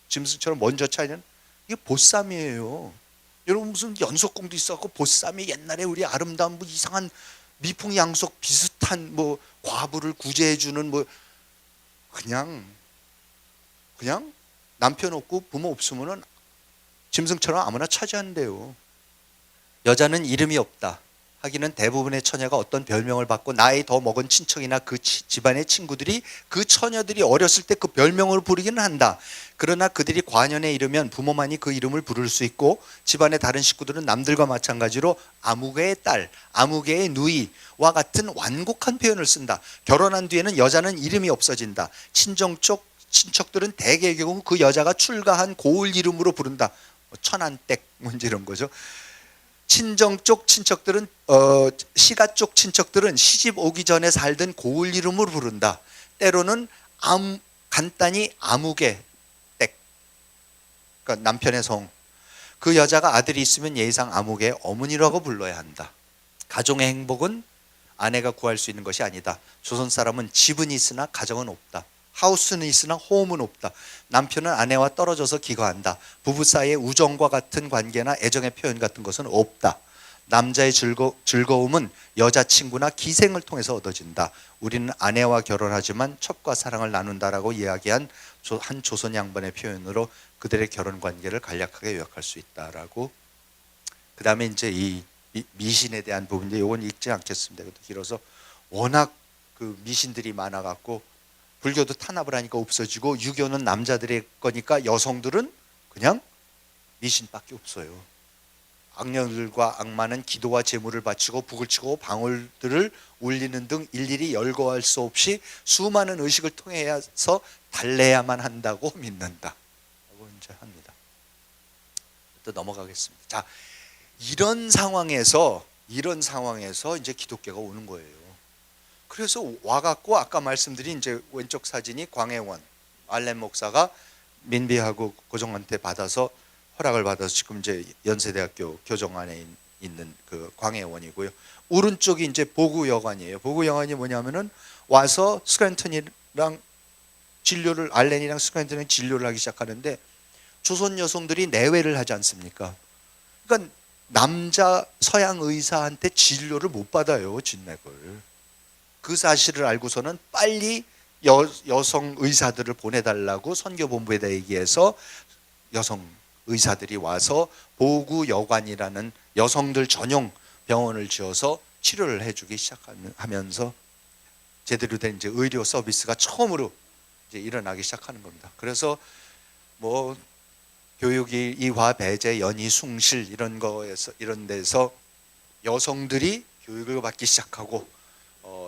짐승처럼 먼저 차지하는, 이게 보쌈이에요. 여러분 무슨 연속공도 있었고 보쌈이 옛날에 우리 아름다운 뭐 이상한 미풍양속 비슷한 뭐 과부를 구제해주는 뭐 그냥 남편 없고 부모 없으면은 짐승처럼 아무나 차지한대요. 여자는 이름이 없다. 하기는 대부분의 처녀가 어떤 별명을 받고 나이 더 먹은 친척이나 그 집안의 친구들이 그 처녀들이 어렸을 때 그 별명을 부르기는 한다. 그러나 그들이 관연에 이르면 부모만이 그 이름을 부를 수 있고 집안의 다른 식구들은 남들과 마찬가지로 아무개의 딸, 아무개의 누이와 같은 완곡한 표현을 쓴다. 결혼한 뒤에는 여자는 이름이 없어진다. 친정 쪽 친척들은 대개의 경우 그 여자가 출가한 고을 이름으로 부른다. 천안댁 문제 이런 거죠. 친정 쪽 친척들은 시가 쪽 친척들은 시집 오기 전에 살던 고을 이름으로 부른다. 때로는 간단히 아무개 댁, 그러니까 남편의 성. 그 여자가 아들이 있으면 예의상 아무개의 어머니라고 불러야 한다. 가정의 행복은 아내가 구할 수 있는 것이 아니다. 조선 사람은 집은 있으나 가정은 없다. 하우스는 있으나 홈은 없다. 남편은 아내와 떨어져서 기거한다. 부부 사이의 우정과 같은 관계나 애정의 표현 같은 것은 없다. 남자의 즐거움은 여자친구나 기생을 통해서 얻어진다. 우리는 아내와 결혼하지만 첩과 사랑을 나눈다라고 이야기한 한 조선 양반의 표현으로 그들의 결혼 관계를 간략하게 요약할 수 있다라고. 그 다음에 이제 이 미신에 대한 부분인데 이건 읽지 않겠습니다. 길어서 워낙 그 미신들이 많아갖고 불교도 탄압을 하니까 없어지고 유교는 남자들의 거니까 여성들은 그냥 미신밖에 없어요. 악령들과 악마는 기도와 제물을 바치고 북을 치고 방울들을 울리는 등 일일이 열거할 수 없이 수많은 의식을 통해서 달래야만 한다고 믿는다. 라고 이제 합니다. 또 넘어가겠습니다. 자, 이런 상황에서 이제 기독교가 오는 거예요. 그래서 와갖고 아까 말씀드린 이제 왼쪽 사진이 광해원 알렌 목사가 민비하고 고종한테 받아서 허락을 받아서 지금 이제 연세대학교 교정 안에 있는 그 광해원이고요. 오른쪽이 이제 보구여관이에요. 보구여관이 뭐냐면은 와서 스크랜턴이랑 진료를 알렌이랑 스크랜턴이랑 진료를 하기 시작하는데 조선 여성들이 내외를 하지 않습니까? 그러니까 남자 서양 의사한테 진료를 못 받아요, 진맥을. 그 사실을 알고서는 빨리 여성 의사들을 보내달라고 선교본부에다 얘기해서 여성 의사들이 와서 보구여관이라는 여성들 전용 병원을 지어서 치료를 해주기 시작하면서 제대로 된 이제 의료 서비스가 처음으로 이제 일어나기 시작하는 겁니다. 그래서 뭐 교육이 이화 배제 연희 숭실 이런 거에서 이런 데서 여성들이 교육을 받기 시작하고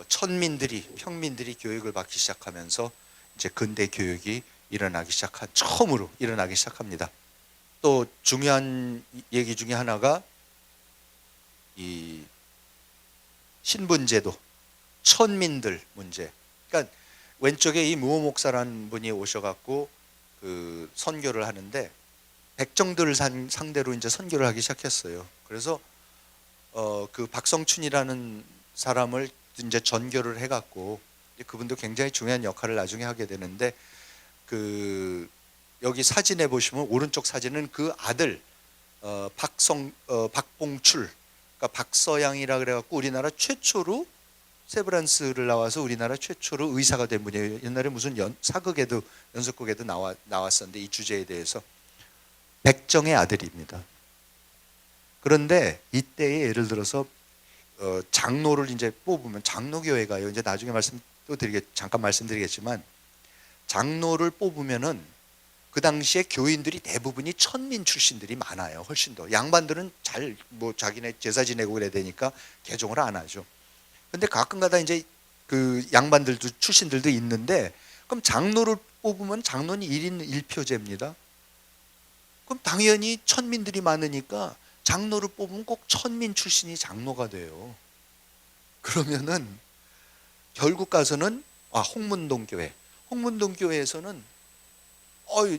천민들이 평민들이 교육을 받기 시작하면서 이제 근대 교육이 처음으로 일어나기 시작합니다. 또 중요한 얘기 중에 하나가 이 신분제도, 천민들 문제. 그러니까 왼쪽에 이 무호 목사라는 분이 오셔갖고 그 선교를 하는데 백정들을 상대로 이제 선교를 하기 시작했어요. 그래서 그 박성춘이라는 사람을 이제 전교를 해갖고 그분도 굉장히 중요한 역할을 나중에 하게 되는데 그 여기 사진에 보시면 오른쪽 사진은 그 아들 박봉출, 그러니까 박서양이라 그래갖고 우리나라 최초로 세브란스를 나와서 우리나라 최초로 의사가 된 분이에요. 옛날에 무슨 사극에도 연속극에도 나왔었는데 이 주제에 대해서 백정의 아들입니다. 그런데 이때에 예를 들어서 장로를 이제 뽑으면 장로교회가요. 이제 나중에 잠깐 말씀드리겠지만 장로를 뽑으면은 그 당시에 교인들이 대부분이 천민 출신들이 많아요. 훨씬 더. 양반들은 잘 뭐 자기네 제사 지내고 그래야 되니까 개종을 안 하죠. 근데 가끔가다 이제 그 양반들도 출신들도 있는데 그럼 장로를 뽑으면 장로는 1인 1표제입니다. 그럼 당연히 천민들이 많으니까 장로를 뽑으면 꼭 천민 출신이 장로가 돼요. 그러면은 결국 가서는 홍문동 교회에서는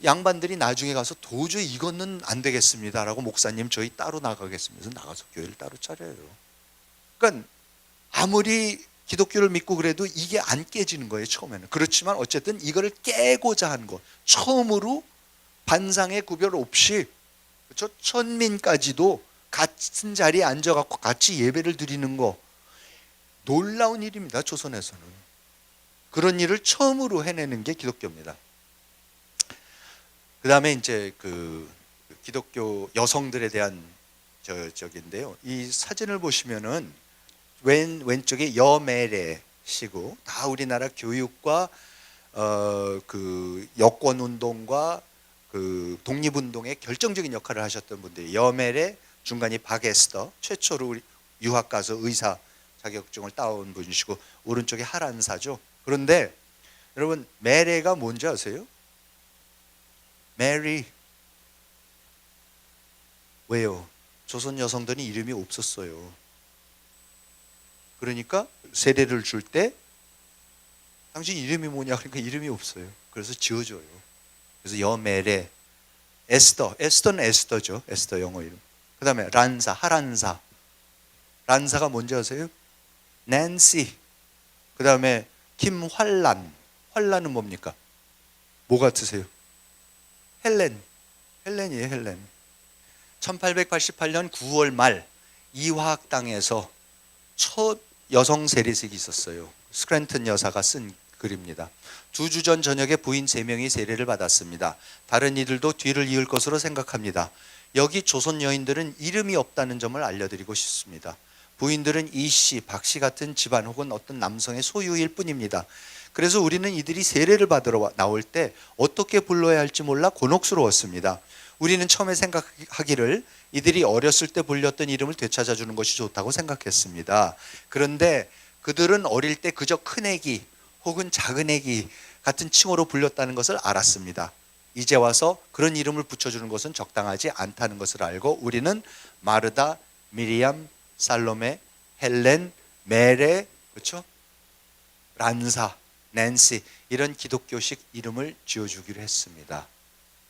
양반들이 나중에 가서 도저히 이거는 안 되겠습니다라고 목사님 저희 따로 나가겠습니다. 나가서 교회를 따로 차려요. 그러니까 아무리 기독교를 믿고 그래도 이게 안 깨지는 거예요, 처음에는. 그렇지만 어쨌든 이거를 깨고자 한 것, 처음으로 반상의 구별 없이, 그렇죠? 천민까지도 같은 자리에 앉아갖고 같이 예배를 드리는 거 놀라운 일입니다, 조선에서는. 그런 일을 처음으로 해내는 게 기독교입니다. 그 다음에 이제 그 기독교 여성들에 대한 저긴데요. 이 사진을 보시면은 왼쪽에 여매례시고 다 우리나라 교육과 그 여권 운동과 그 독립운동에 결정적인 역할을 하셨던 분들이 여매례, 중간이 박에스더, 최초로 우리 유학 가서 의사 자격증을 따온 분이시고 오른쪽에 하란사죠. 그런데 여러분 매례가 뭔지 아세요? 메리. 왜요? 조선 여성들은 이름이 없었어요. 그러니까 세례를 줄 때 당신 이름이 뭐냐 그러니까 이름이 없어요. 그래서 지어줘요. 그래서 여메레, 에스더는 에스더죠. 에스더 영어 이름. 그 다음에 란사, 하란사. 란사가 뭔지 아세요? 낸시. 그 다음에 김환란. 환란은 뭡니까? 뭐 같으세요? 헬렌이에요, 헬렌. 1888년 9월 말 이화학당에서 첫 여성 세례식이 있었어요. 스크랜턴 여사가 쓴 글입니다. 2주 전 저녁에 부인 3명이 세례를 받았습니다. 다른 이들도 뒤를 이을 것으로 생각합니다. 여기 조선 여인들은 이름이 없다는 점을 알려드리고 싶습니다. 부인들은 이씨, 박씨 같은 집안 혹은 어떤 남성의 소유일 뿐입니다. 그래서 우리는 이들이 세례를 받으러 나올 때 어떻게 불러야 할지 몰라 곤혹스러웠습니다. 우리는 처음에 생각하기를 이들이 어렸을 때 불렸던 이름을 되찾아주는 것이 좋다고 생각했습니다. 그런데 그들은 어릴 때 그저 큰애기 혹은 작은애기 같은 칭호로 불렸다는 것을 알았습니다. 이제 와서 그런 이름을 붙여주는 것은 적당하지 않다는 것을 알고 우리는 마르다, 미리암, 살로메, 헬렌, 메레, 그렇죠? 란사, 낸시 이런 기독교식 이름을 지어주기로 했습니다.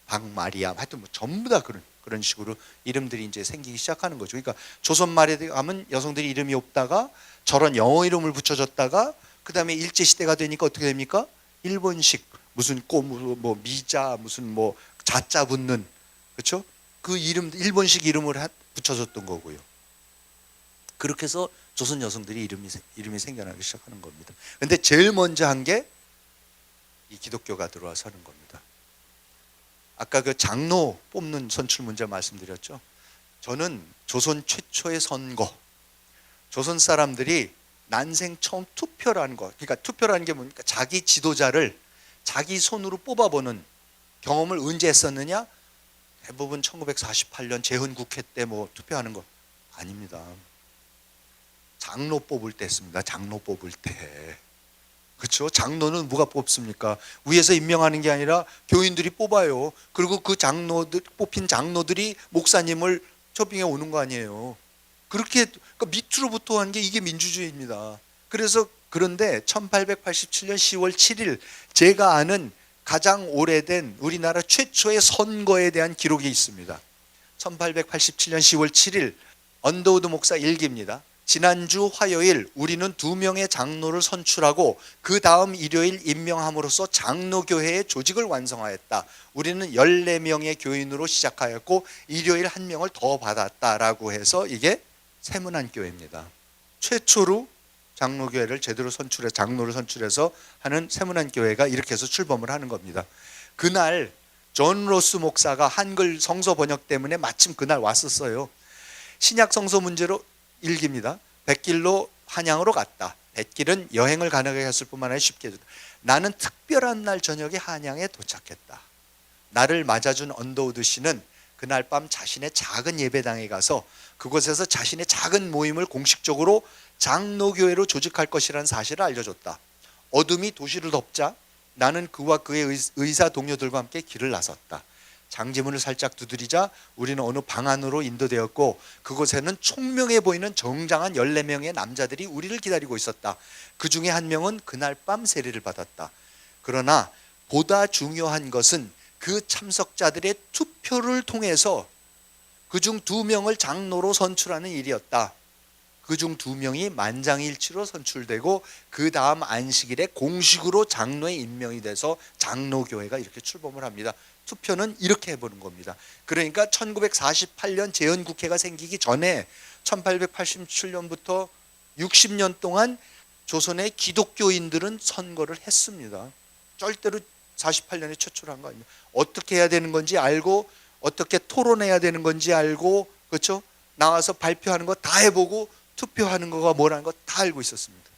박마리암 하여튼 뭐 전부 다 그런 식으로 이름들이 이제 생기기 시작하는 거죠. 그러니까 조선 말에 가면 여성들이 이름이 없다가 저런 영어 이름을 붙여줬다가 그 다음에 일제 시대가 되니까 어떻게 됩니까? 일본식 무슨 뭐 미자 무슨 뭐 자자 붙는 그렇죠? 그 이름 일본식 이름을 붙여줬던 거고요. 그렇게 해서 조선 여성들이 이름이 생겨나기 시작하는 겁니다. 그런데 제일 먼저 한 게 이 기독교가 들어와서 하는 겁니다. 아까 그 장로 뽑는 선출 문제 말씀드렸죠. 저는 조선 최초의 선거, 조선 사람들이 난생 처음 투표라는 거, 그러니까 투표라는 게 뭡니까? 자기 지도자를 자기 손으로 뽑아보는 경험을 언제 했었느냐? 대부분 1948년 재헌국회 때 뭐 투표하는 거 아닙니다. 장로 뽑을 때 했습니다. 장로 뽑을 때. 그렇죠? 장로는 누가 뽑습니까? 위에서 임명하는 게 아니라 교인들이 뽑아요. 그리고 그 장로들, 뽑힌 장로들이 목사님을 초빙해 오는 거 아니에요. 그렇게 그러니까 밑으로부터 한 게 이게 민주주의입니다. 그래서 그런데 1887년 10월 7일 제가 아는 가장 오래된 우리나라 최초의 선거에 대한 기록이 있습니다. 1887년 10월 7일 언더우드 목사 일기입니다. 지난주 화요일 우리는 2명의 장로를 선출하고 그 다음 일요일 임명함으로써 장로교회의 조직을 완성하였다. 우리는 14명의 교인으로 시작하였고 일요일 1명을 더 받았다라고 해서 이게 세문안교회입니다. 최초로 장로교회를 제대로 장로를 선출해서 하는 세문안교회가 이렇게 해서 출범을 하는 겁니다. 그날 존 로스 목사가 한글 성서 번역 때문에 마침 그날 왔었어요. 신약 성서 문제로 일기입니다. 백길로 한양으로 갔다. 백길은 여행을 가능하게 했을 뿐만 아니라 쉽게 해줬다. 나는 특별한 날 저녁에 한양에 도착했다. 나를 맞아준 언더우드 씨는 그날 밤 자신의 작은 예배당에 가서 그곳에서 자신의 작은 모임을 공식적으로 장로교회로 조직할 것이라는 사실을 알려줬다. 어둠이 도시를 덮자 나는 그와 그의 의사 동료들과 함께 길을 나섰다. 장지문을 살짝 두드리자 우리는 어느 방 안으로 인도되었고 그곳에는 총명해 보이는 정장한 14명의 남자들이 우리를 기다리고 있었다. 그 중에 한 명은 그날 밤 세례를 받았다. 그러나 보다 중요한 것은 그 참석자들의 투표를 통해서 그중 2명을 장로로 선출하는 일이었다. 그중 2명이 만장일치로 선출되고 그 다음 안식일에 공식으로 장로에 임명이 돼서 장로교회가 이렇게 출범을 합니다. 투표는 이렇게 해보는 겁니다. 그러니까 1948년 재헌국회가 생기기 전에 1887년부터 60년 동안 조선의 기독교인들은 선거를 했습니다. 절대로 48년에 최초로 한 거 아닙니다. 어떻게 해야 되는 건지 알고 어떻게 토론해야 되는 건지 알고 그렇죠? 나와서 발표하는 거 다 해보고 투표하는 거가 뭐라는 거 다 알고 있었습니다.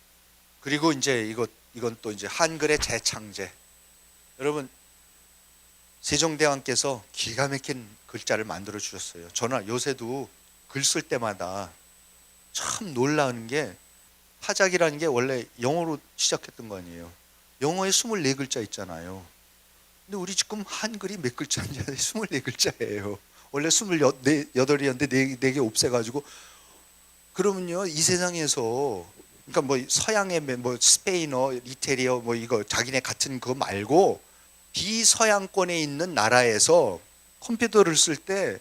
그리고 이제 이건 또 이제 한글의 재창제. 여러분 세종대왕께서 기가 막힌 글자를 만들어 주셨어요. 저는 요새도 글 쓸 때마다 참 놀라운 게 화작이라는 게 원래 영어로 시작했던 거 아니에요. 영어에 24글자 있잖아요. 근데 우리 지금 한글이 몇 글자인지 24글자예요. 원래 28이었는데 4개 없애가지고 그러면요 이 세상에서 그러니까 뭐 서양의 뭐 스페인어, 이태리어 뭐 이거 자기네 같은 그거 말고 비서양권에 있는 나라에서 컴퓨터를 쓸 때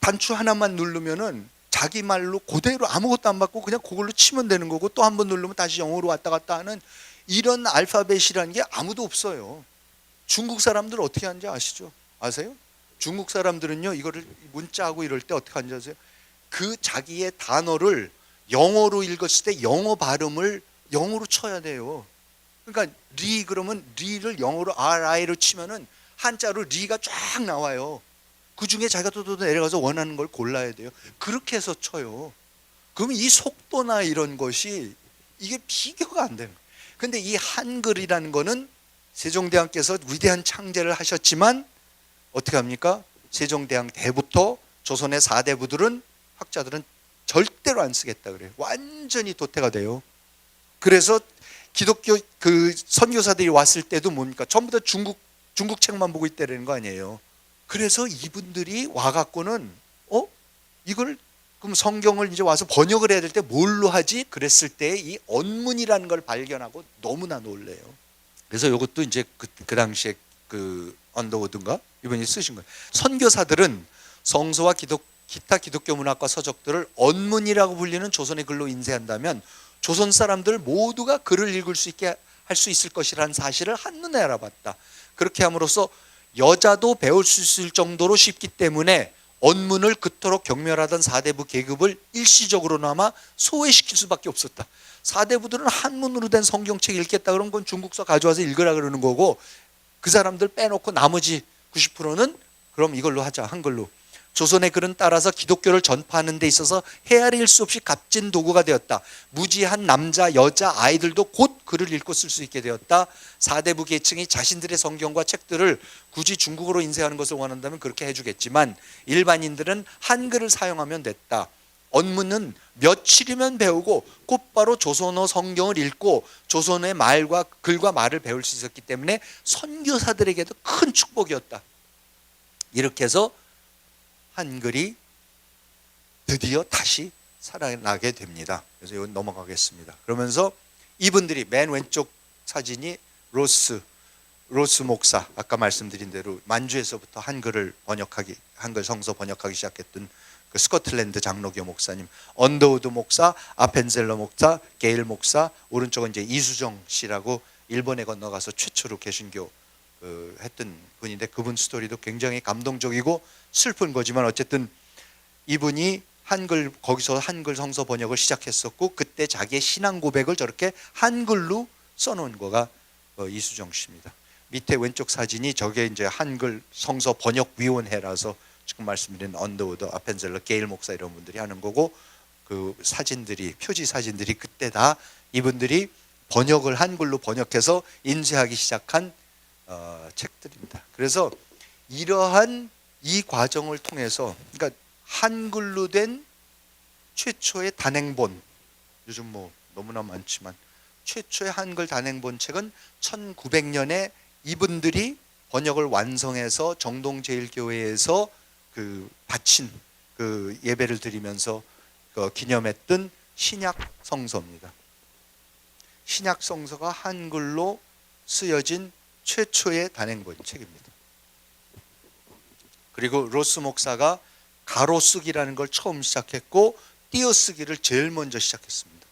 단추 하나만 누르면은 자기 말로 그대로 아무것도 안 받고 그냥 그걸로 치면 되는 거고 또 한 번 누르면 다시 영어로 왔다 갔다 하는 이런 알파벳이라는 게 아무도 없어요. 중국 사람들 어떻게 하는지 아시죠? 아세요? 중국 사람들은요 이거를 문자하고 이럴 때 어떻게 하는지 아세요? 그 자기의 단어를 영어로 읽었을 때 영어 발음을 영어로 쳐야 돼요. 그러니까 리 그러면 리를 영어로 RI로 치면은 한자로 리가 쫙 나와요. 그 중에 자기가 또 내려가서 원하는 걸 골라야 돼요. 그렇게 해서 쳐요. 그러면 이 속도나 이런 것이 이게 비교가 안 되는 거예요. 근데 이 한글이라는 거는 세종대왕께서 위대한 창제를 하셨지만 어떻게 합니까? 세종대왕 때부터 조선의 4대부들은 학자들은 절대로 안 쓰겠다 그래요. 완전히 도태가 돼요. 그래서 기독교 그 선교사들이 왔을 때도 뭡니까? 전부 다 중국 책만 보고 있다는 거 아니에요. 그래서 이분들이 와갖고는 이걸 그럼 성경을 이제 와서 번역을 해야 될 때 뭘로 하지? 그랬을 때 이 언문이라는 걸 발견하고 너무나 놀래요. 그래서 이것도 이제 그 당시에 그 언더우드인가 이분이 쓰신 거예요. 선교사들은 성서와 기타 기독교 문학과 서적들을 언문이라고 불리는 조선의 글로 인쇄한다면 조선 사람들 모두가 글을 읽을 수 있게 할 수 있을 것이라는 사실을 한눈에 알아봤다. 그렇게 함으로써 여자도 배울 수 있을 정도로 쉽기 때문에 언문을 그토록 경멸하던 사대부 계급을 일시적으로나마 소외시킬 수밖에 없었다. 사대부들은 한문으로 된 성경책 읽겠다 그런 건 중국서 가져와서 읽으라 그러는 거고 그 사람들 빼놓고 나머지 90%는 그럼 이걸로 하자 한글로. 조선의 글은 따라서 기독교를 전파하는 데 있어서 헤아릴 수 없이 값진 도구가 되었다. 무지한 남자, 여자, 아이들도 곧 글을 읽고 쓸 수 있게 되었다. 사대부 계층이 자신들의 성경과 책들을 굳이 중국어로 인쇄하는 것을 원한다면 그렇게 해주겠지만 일반인들은 한글을 사용하면 됐다. 언문은 며칠이면 배우고 곧바로 조선어 성경을 읽고 조선의 말과 글과 말을 배울 수 있었기 때문에 선교사들에게도 큰 축복이었다. 이렇게 해서 한글이 드디어 다시 살아나게 됩니다. 그래서 이건 넘어가겠습니다. 그러면서 이분들이 맨 왼쪽 사진이 로스 목사, 아까 말씀드린 대로 만주에서부터 한글 성서 번역하기 시작했던 그 스코틀랜드 장로교 목사님, 언더우드 목사, 아펜젤러 목사, 게일 목사, 오른쪽은 이제 이수정 씨라고 일본에 건너가서 최초로 개신교 했던 분인데 그분 스토리도 굉장히 감동적이고 슬픈 거지만 어쨌든 이분이 거기서 한글 성서 번역을 시작했었고 그때 자기의 신앙 고백을 저렇게 한글로 써놓은 거가 이수정 씨입니다. 밑에 왼쪽 사진이 저게 이제 한글 성서 번역 위원회라서 지금 말씀드린 언더우드, 아펜젤러, 게일 목사 이런 분들이 하는 거고 그 사진들이 표지 사진들이 그때 다 이분들이 번역을 한글로 번역해서 인쇄하기 시작한 책들입니다. 그래서 이러한 이 과정을 통해서 그러니까 한글로 된 최초의 단행본 요즘 뭐 너무나 많지만 최초의 한글 단행본 책은 1900년에 이분들이 번역을 완성해서 정동제일교회에서 바친 예배를 드리면서 기념했던 신약 성서입니다. 신약 성서가 한글로 쓰여진 최초의 단행본 책입니다. 그리고 로스 목사가 가로쓰기라는 걸 처음 시작했고 띄어쓰기를 제일 먼저 시작했습니다.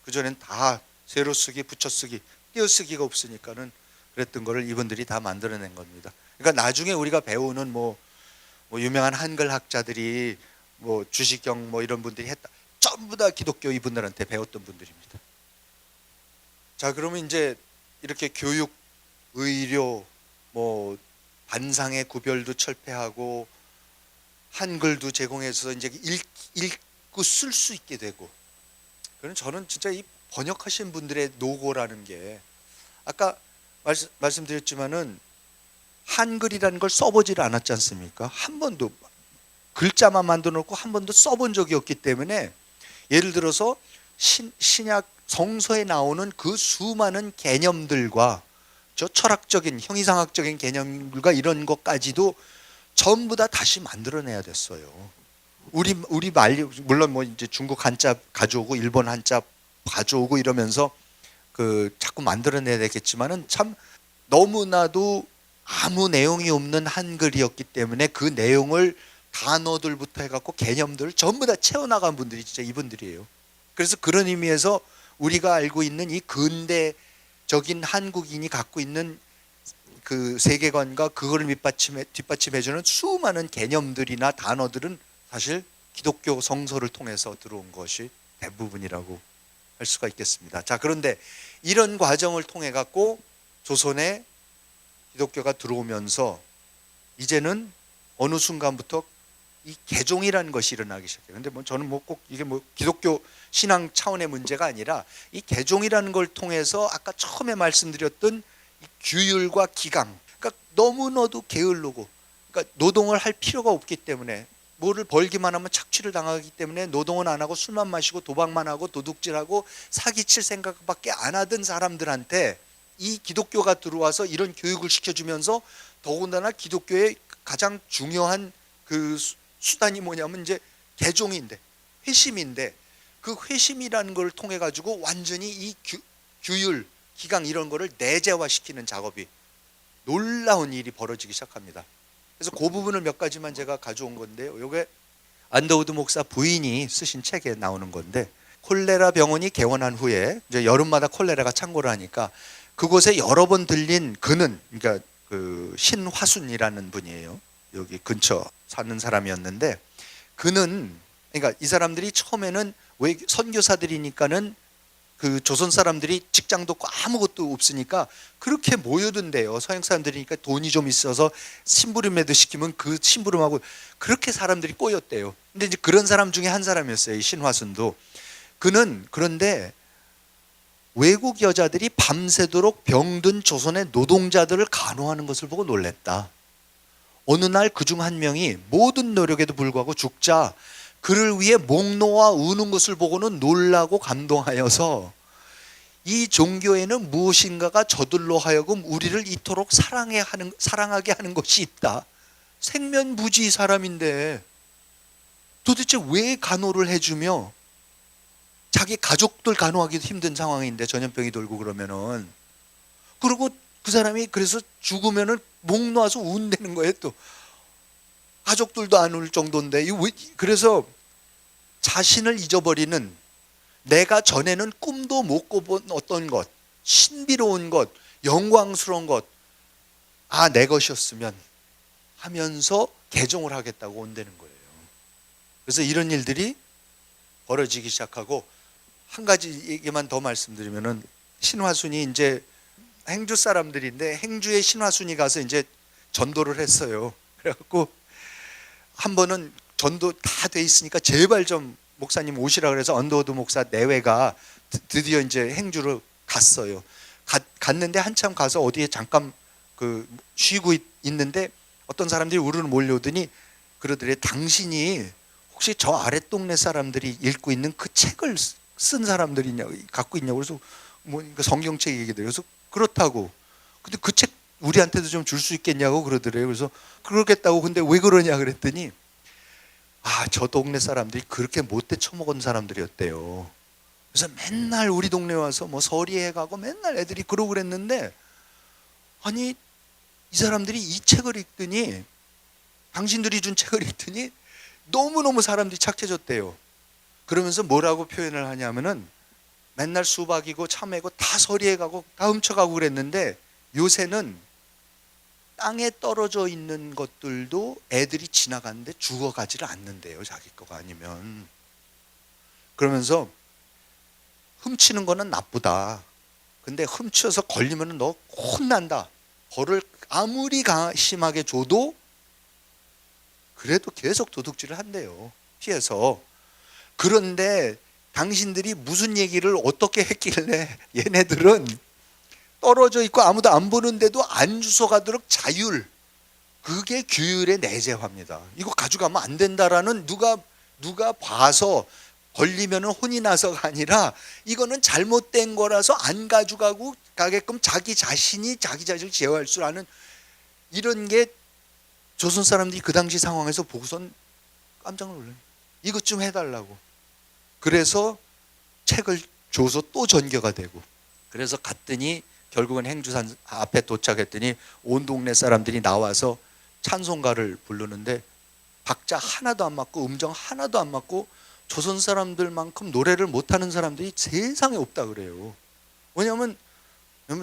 그전엔 다 세로쓰기, 붙여쓰기, 띄어쓰기가 없으니까는 그랬던 거를 이분들이 다 만들어낸 겁니다. 그러니까 나중에 우리가 배우는 뭐 유명한 한글 학자들이 주시경 이런 분들이 했다. 전부 다 기독교 이분들한테 배웠던 분들입니다. 자, 그러면 이제 이렇게 교육, 의료, 반상의 구별도 철폐하고 한글도 제공해서 이제 읽고 쓸 수 있게 되고. 그럼 저는 진짜 이 번역하신 분들의 노고라는 게 아까 말씀드렸지만은 한글이라는 걸 써보질 않았지 않습니까? 한 번도 글자만 만들어 놓고 한 번도 써본 적이 없기 때문에 예를 들어서 신약 성서에 나오는 그 수많은 개념들과 저 철학적인 형이상학적인 개념들과 이런 것까지도 전부 다 다시 만들어내야 됐어요. 우리 말 물론 이제 중국 한자 가져오고 일본 한자 가져오고 이러면서 자꾸 만들어내야 되겠지만은 참 너무나도 아무 내용이 없는 한글이었기 때문에 그 내용을 단어들부터 해갖고 개념들을 전부 다 채워나간 분들이 진짜 이분들이에요. 그래서 그런 의미에서 우리가 알고 있는 이 근대적인 한국인이 갖고 있는 그 세계관과 그거를 뒷받침해주는 수많은 개념들이나 단어들은 사실 기독교 성서를 통해서 들어온 것이 대부분이라고 할 수가 있겠습니다. 자, 그런데 이런 과정을 통해 갖고 조선에 기독교가 들어오면서 이제는 어느 순간부터 이 개종이라는 것이 일어나기 시작해요. 근데 저는 꼭 이게 기독교 신앙 차원의 문제가 아니라 이 개종이라는 걸 통해서 아까 처음에 말씀드렸던 이 규율과 기강, 그러니까 너무나도 게을르고, 그러니까 노동을 할 필요가 없기 때문에 뭐를 벌기만 하면 착취를 당하기 때문에 노동은 안 하고 술만 마시고 도박만 하고 도둑질하고 사기칠 생각밖에 안 하던 사람들한테 이 기독교가 들어와서 이런 교육을 시켜주면서 더군다나 기독교의 가장 중요한 그 수단이 뭐냐면 이제 개종인데 회심인데 그 회심이라는 걸 통해 가지고 완전히 이 규율, 기강 이런 거를 내재화시키는 작업이 놀라운 일이 벌어지기 시작합니다. 그래서 그 부분을 몇 가지만 제가 가져온 건데요. 이게 언더우드 목사 부인이 쓰신 책에 나오는 건데 콜레라 병원이 개원한 후에 이제 여름마다 콜레라가 창궐을 하니까 그곳에 여러 번 들린 그는 그러니까 그 신화순이라는 분이에요. 여기 근처 사는 사람이었는데 그는 그러니까 이 사람들이 처음에는 왜 선교사들이니까는 그 조선 사람들이 직장도 없고 아무것도 없으니까 그렇게 모여든대요. 서양 사람들이니까 돈이 좀 있어서 심부름에도 시키면 그 심부름하고 그렇게 사람들이 꼬였대요. 근데 이제 그런 사람 중에 한 사람이었어요. 이 신화순도. 그는 그런데 외국 여자들이 밤새도록 병든 조선의 노동자들을 간호하는 것을 보고 놀랬다. 어느 날 그중 한 명이 모든 노력에도 불구하고 죽자 그를 위해 목 놓아 우는 것을 보고는 놀라고 감동하여서 이 종교에는 무엇인가가 저들로 하여금 우리를 이토록 사랑하게 하는 것이 있다. 생면부지 사람인데 도대체 왜 간호를 해주며 자기 가족들 간호하기도 힘든 상황인데 전염병이 돌고 그러면은 그리고 그 사람이 그래서 죽으면은 목 놓아서 운다는 거예요. 또 가족들도 안 울 정도인데 그래서 자신을 잊어버리는 내가 전에는 꿈도 못 꿔본 어떤 것, 신비로운 것, 영광스러운 것, 내 것이었으면 하면서 개종을 하겠다고 온다는 거예요. 그래서 이런 일들이 벌어지기 시작하고 한 가지 얘기만 더 말씀드리면은 신화순이 이제 행주 사람들인데 행주에 신화순이 가서 이제 전도를 했어요. 그래갖고 한 번은 전도 다 돼 있으니까 제발 좀 목사님 오시라 그래서 언더우드 목사 내외가 드디어 이제 행주로 갔어요. 갔는데 한참 가서 어디에 잠깐 그 쉬고 있는데 어떤 사람들이 우르르 몰려오더니 그러더래. 당신이 혹시 저 아랫동네 사람들이 읽고 있는 그 책을 쓴 사람들이냐고 갖고 있냐고. 그래서 뭐 성경책 얘기들. 그래서 그렇다고. 근데 그 책 우리한테도 좀 줄 수 있겠냐고 그러더래요. 그래서 그러겠다고. 근데 왜 그러냐 그랬더니 저 동네 사람들이 그렇게 못돼 처먹은 사람들이었대요. 그래서 맨날 우리 동네 와서 뭐 서리에 가고 맨날 애들이 그러고 그랬는데 아니 이 사람들이 이 책을 읽더니 당신들이 준 책을 읽더니 너무너무 사람들이 착해졌대요. 그러면서 뭐라고 표현을 하냐면은 맨날 수박이고 참외고 다 서리에 가고 다 훔쳐가고 그랬는데 요새는 땅에 떨어져 있는 것들도 애들이 지나가는데 죽어가지를 않는데요. 자기 거가 아니면. 그러면서 훔치는 거는 나쁘다. 근데 훔쳐서 걸리면 너 혼난다. 벌을 아무리 심하게 줘도 그래도 계속 도둑질을 한대요. 피해서. 그런데 당신들이 무슨 얘기를 어떻게 했길래 얘네들은 떨어져 있고 아무도 안 보는데도 안 주워가도록 자율, 그게 규율의 내재화입니다. 이거 가져가면 안 된다라는 누가 봐서 걸리면 혼이 나서가 아니라 이거는 잘못된 거라서 안 가져가고 가게끔 자기 자신을 제어할 줄 아는 이런 게 조선 사람들이 그 당시 상황에서 보고선 깜짝 놀라요. 이것 좀 해달라고. 그래서 책을 줘서 또 전교가 되고 그래서 갔더니 결국은 행주산 앞에 도착했더니 온 동네 사람들이 나와서 찬송가를 부르는데 박자 하나도 안 맞고 음정 하나도 안 맞고 조선 사람들만큼 노래를 못하는 사람들이 세상에 없다 그래요. 왜냐하면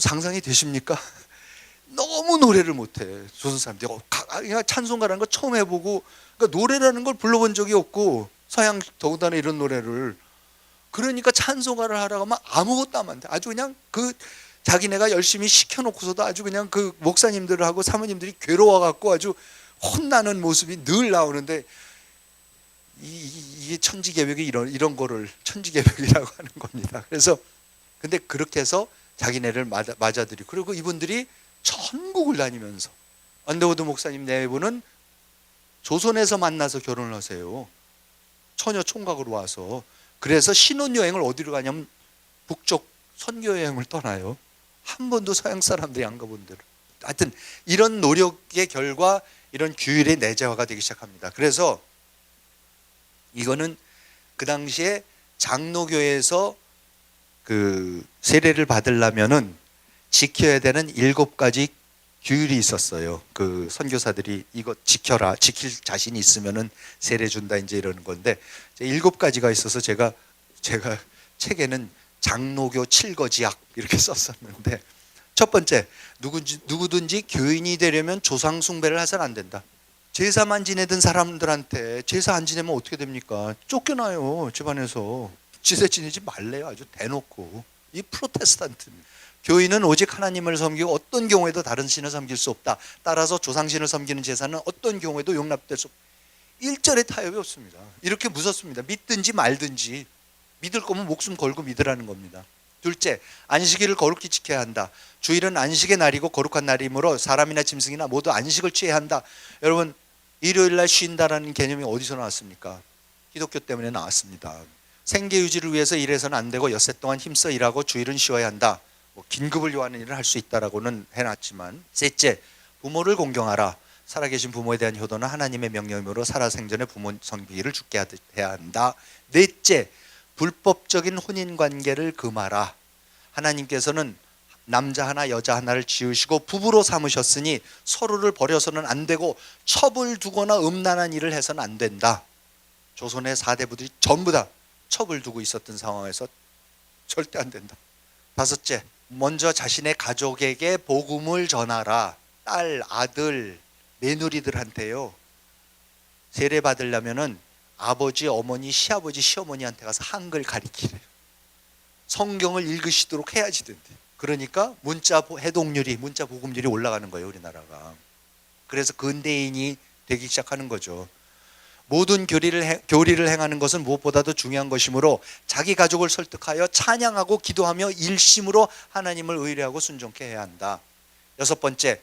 상상이 되십니까? 너무 노래를 못해 조선 사람들이. 찬송가라는 거 처음 해보고 그러니까 노래라는 걸 불러본 적이 없고 서양 더군다나 이런 노래를. 그러니까 찬송가를 하라고 하면 아무것도 안 돼. 아주 그냥 자기네가 열심히 시켜놓고서도 아주 그냥 그 목사님들하고 사모님들이 괴로워갖고 아주 혼나는 모습이 늘 나오는데 이게 천지개벽이 이런 거를 천지개벽이라고 하는 겁니다. 그래서 근데 그렇게 해서 자기네를 맞아들이고 그리고 이분들이 전국을 다니면서 언더우드 목사님 네 분은 조선에서 만나서 결혼을 하세요. 처녀 총각으로 와서. 그래서 신혼여행을 어디로 가냐면 북쪽 선교여행을 떠나요. 한 번도 서양 사람들이 안 가본 데로. 하여튼 이런 노력의 결과 이런 규율의 내재화가 되기 시작합니다. 그래서 이거는 그 당시에 장로교에서 그 세례를 받으려면은 지켜야 되는 7가지 규율이 있었어요. 그 선교사들이 이거 지켜라, 지킬 자신이 있으면은 세례 준다 이제 이러는 건데 7가지가 있어서 제가 책에는 장로교 7거지약 이렇게 썼었는데 첫 번째, 누구든지 교인이 되려면 조상 숭배를 해서는 안 된다. 제사만 지내던 사람들한테 제사 안 지내면 어떻게 됩니까? 쫓겨나요, 집안에서. 지세 지내지 말래요. 아주 대놓고. 이 프로테스탄트 교인은 오직 하나님을 섬기고 어떤 경우에도 다른 신을 섬길 수 없다. 따라서 조상신을 섬기는 제사는 어떤 경우에도 용납될 수 없다. 1절에 타협이 없습니다. 이렇게 무섭습니다. 믿든지 말든지 믿을 거면 목숨 걸고 믿으라는 겁니다. 둘째, 안식일을 거룩히 지켜야 한다. 주일은 안식의 날이고 거룩한 날이므로 사람이나 짐승이나 모두 안식을 취해야 한다. 여러분, 일요일 날 쉰다라는 개념이 어디서 나왔습니까? 기독교 때문에 나왔습니다. 생계 유지를 위해서 일해서는 안 되고 엿새 동안 힘써 일하고 주일은 쉬어야 한다. 긴급을 요하는 일을 할 수 있다라고는 해놨지만, 셋째, 부모를 공경하라. 살아계신 부모에 대한 효도는 하나님의 명령이므로 살아생전에 부모 섬기기를 주께 해야 한다. 넷째, 불법적인 혼인관계를 금하라. 하나님께서는 남자 하나 여자 하나를 지으시고 부부로 삼으셨으니 서로를 버려서는 안 되고 첩을 두거나 음란한 일을 해서는 안 된다. 조선의 4대 부들이 전부 다 첩을 두고 있었던 상황에서 절대 안 된다. 다섯째, 먼저 자신의 가족에게 복음을 전하라. 딸, 아들, 며느리들한테요. 세례 받으려면은 아버지, 어머니, 시아버지, 시어머니한테 가서 한글 가리키래요. 성경을 읽으시도록 해야지 된대. 그러니까 문자 해독률이, 문자 복음률이 올라가는 거예요, 우리나라가. 그래서 근대인이 되기 시작하는 거죠. 모든 교리를 행하는 것은 무엇보다도 중요한 것이므로 자기 가족을 설득하여 찬양하고 기도하며 일심으로 하나님을 의뢰하고 순종케 해야 한다. 여섯 번째,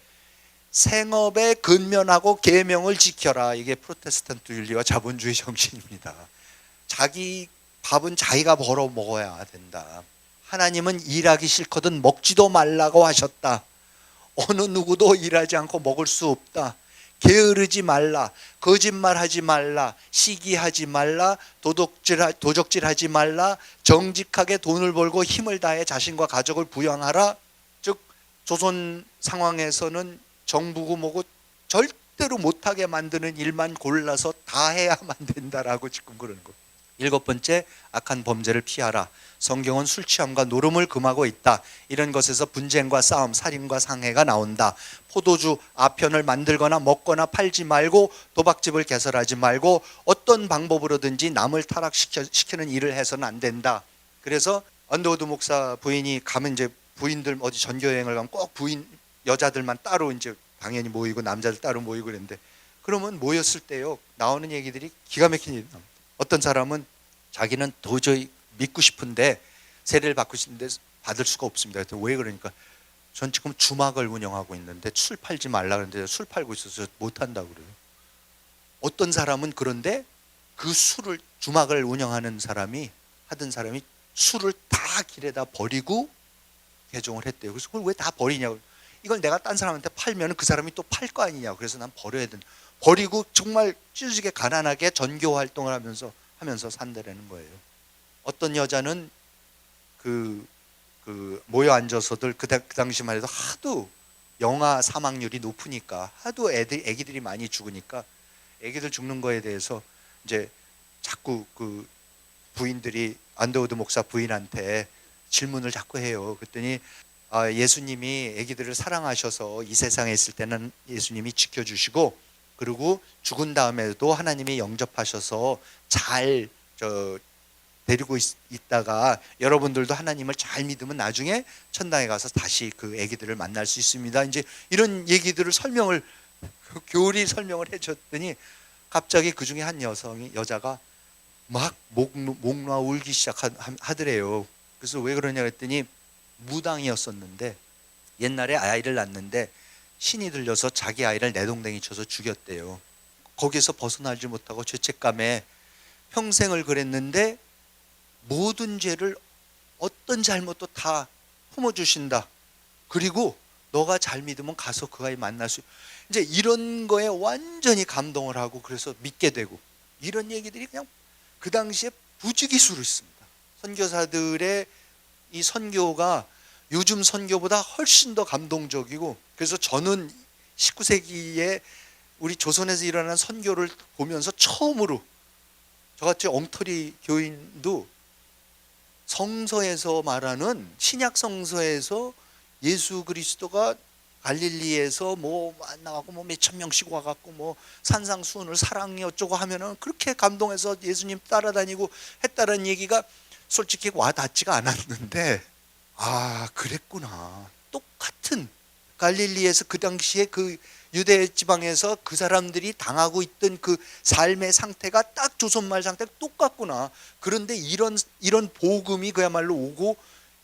생업에 근면하고 계명을 지켜라. 이게 프로테스탄트 윤리와 자본주의 정신입니다. 자기 밥은 자기가 벌어 먹어야 된다. 하나님은 일하기 싫거든 먹지도 말라고 하셨다. 어느 누구도 일하지 않고 먹을 수 없다. 게으르지 말라, 거짓말하지 말라, 시기하지 말라, 도적질하지 말라, 정직하게 돈을 벌고 힘을 다해 자신과 가족을 부양하라. 즉 조선 상황에서는 정부고 뭐고 절대로 못하게 만드는 일만 골라서 다 해야만 된다라고 지금 그러는 거예요. 일곱 번째, 악한 범죄를 피하라. 성경은 술 취함과 노름을 금하고 있다. 이런 것에서 분쟁과 싸움, 살인과 상해가 나온다. 포도주 아편을 만들거나 먹거나 팔지 말고 도박집을 개설하지 말고 어떤 방법으로든지 남을 타락시키는 일을 해서는 안 된다. 그래서 언더우드 목사 부인이 가면 이제 부인들 어디 전교여행을 가면 꼭 부인 여자들만 따로 이제 당연히 모이고 남자들 따로 모이고 그랬는데, 그러면 모였을 때요 나오는 얘기들이 기가 막힌 얘기 나옵니다. 어떤 사람은 자기는 도저히 믿고 싶은데 세례를 받고 싶은데 받을 수가 없습니다. 왜 그러니까 전 지금 주막을 운영하고 있는데 술 팔지 말라 그러는데 술 팔고 있어서 못한다고 그래요. 어떤 사람은 그런데 그 술을, 주막을 운영하는 사람이 하던 사람이 술을 다 길에다 버리고 개종을 했대요. 그래서 그걸 왜 다 버리냐고. 이걸 내가 딴 사람한테 팔면 그 사람이 또 팔 거 아니냐고. 그래서 난 버려야 된다. 버리고 정말 찢어지게 가난하게 전교 활동을 하면서 산다라는 거예요. 어떤 여자는 그 모여 앉아서들 그 당시만 해도 하도 영아 사망률이 높으니까 하도 애기들이 많이 죽으니까 애기들 죽는 거에 대해서 이제 자꾸 그 부인들이 안더우드 목사 부인한테 질문을 자꾸 해요. 그랬더니 예수님이 애기들을 사랑하셔서 이 세상에 있을 때는 예수님이 지켜주시고 그리고 죽은 다음에도 하나님이 영접하셔서 잘 데리고 있다가 여러분들도 하나님을 잘 믿으면 나중에 천당에 가서 다시 그 애기들을 만날 수 있습니다. 이제 이런 얘기들을 교리 설명을 해줬더니 갑자기 그 중에 한 여자가 막 목 놓아 울기 시작하더래요. 그래서 왜 그러냐 했더니 무당이었었는데 옛날에 아이를 낳는데 신이 들려서 자기 아이를 내동댕이 쳐서 죽였대요. 거기서 벗어나지 못하고 죄책감에 평생을 그랬는데 모든 죄를 어떤 잘못도 다 품어주신다. 그리고 너가 잘 믿으면 가서 그 아이 만날 수, 이제 이런 거에 완전히 감동을 하고 그래서 믿게 되고, 이런 얘기들이 그냥 그 당시에 부지기수로 있습니다. 선교사들의 이 선교가 요즘 선교보다 훨씬 더 감동적이고, 그래서 저는 19세기에 우리 조선에서 일어난 선교를 보면서 처음으로 저같이 엉터리 교인도 성서에서 말하는 신약 성서에서 예수 그리스도가 갈릴리에서 뭐 만나갖고 뭐 몇천 명씩 와갖고 뭐 산상수훈을 사랑이 어쩌고 하면은 그렇게 감동해서 예수님 따라다니고 했다는 얘기가 솔직히 와닿지가 않았는데 그랬구나. 똑같은 갈릴리에서 그 당시에 그 유대 지방에서 그 사람들이 당하고 있던 그 삶의 상태가 딱 조선말 상태가 똑같구나. 그런데 이런 복음이 그야말로 오고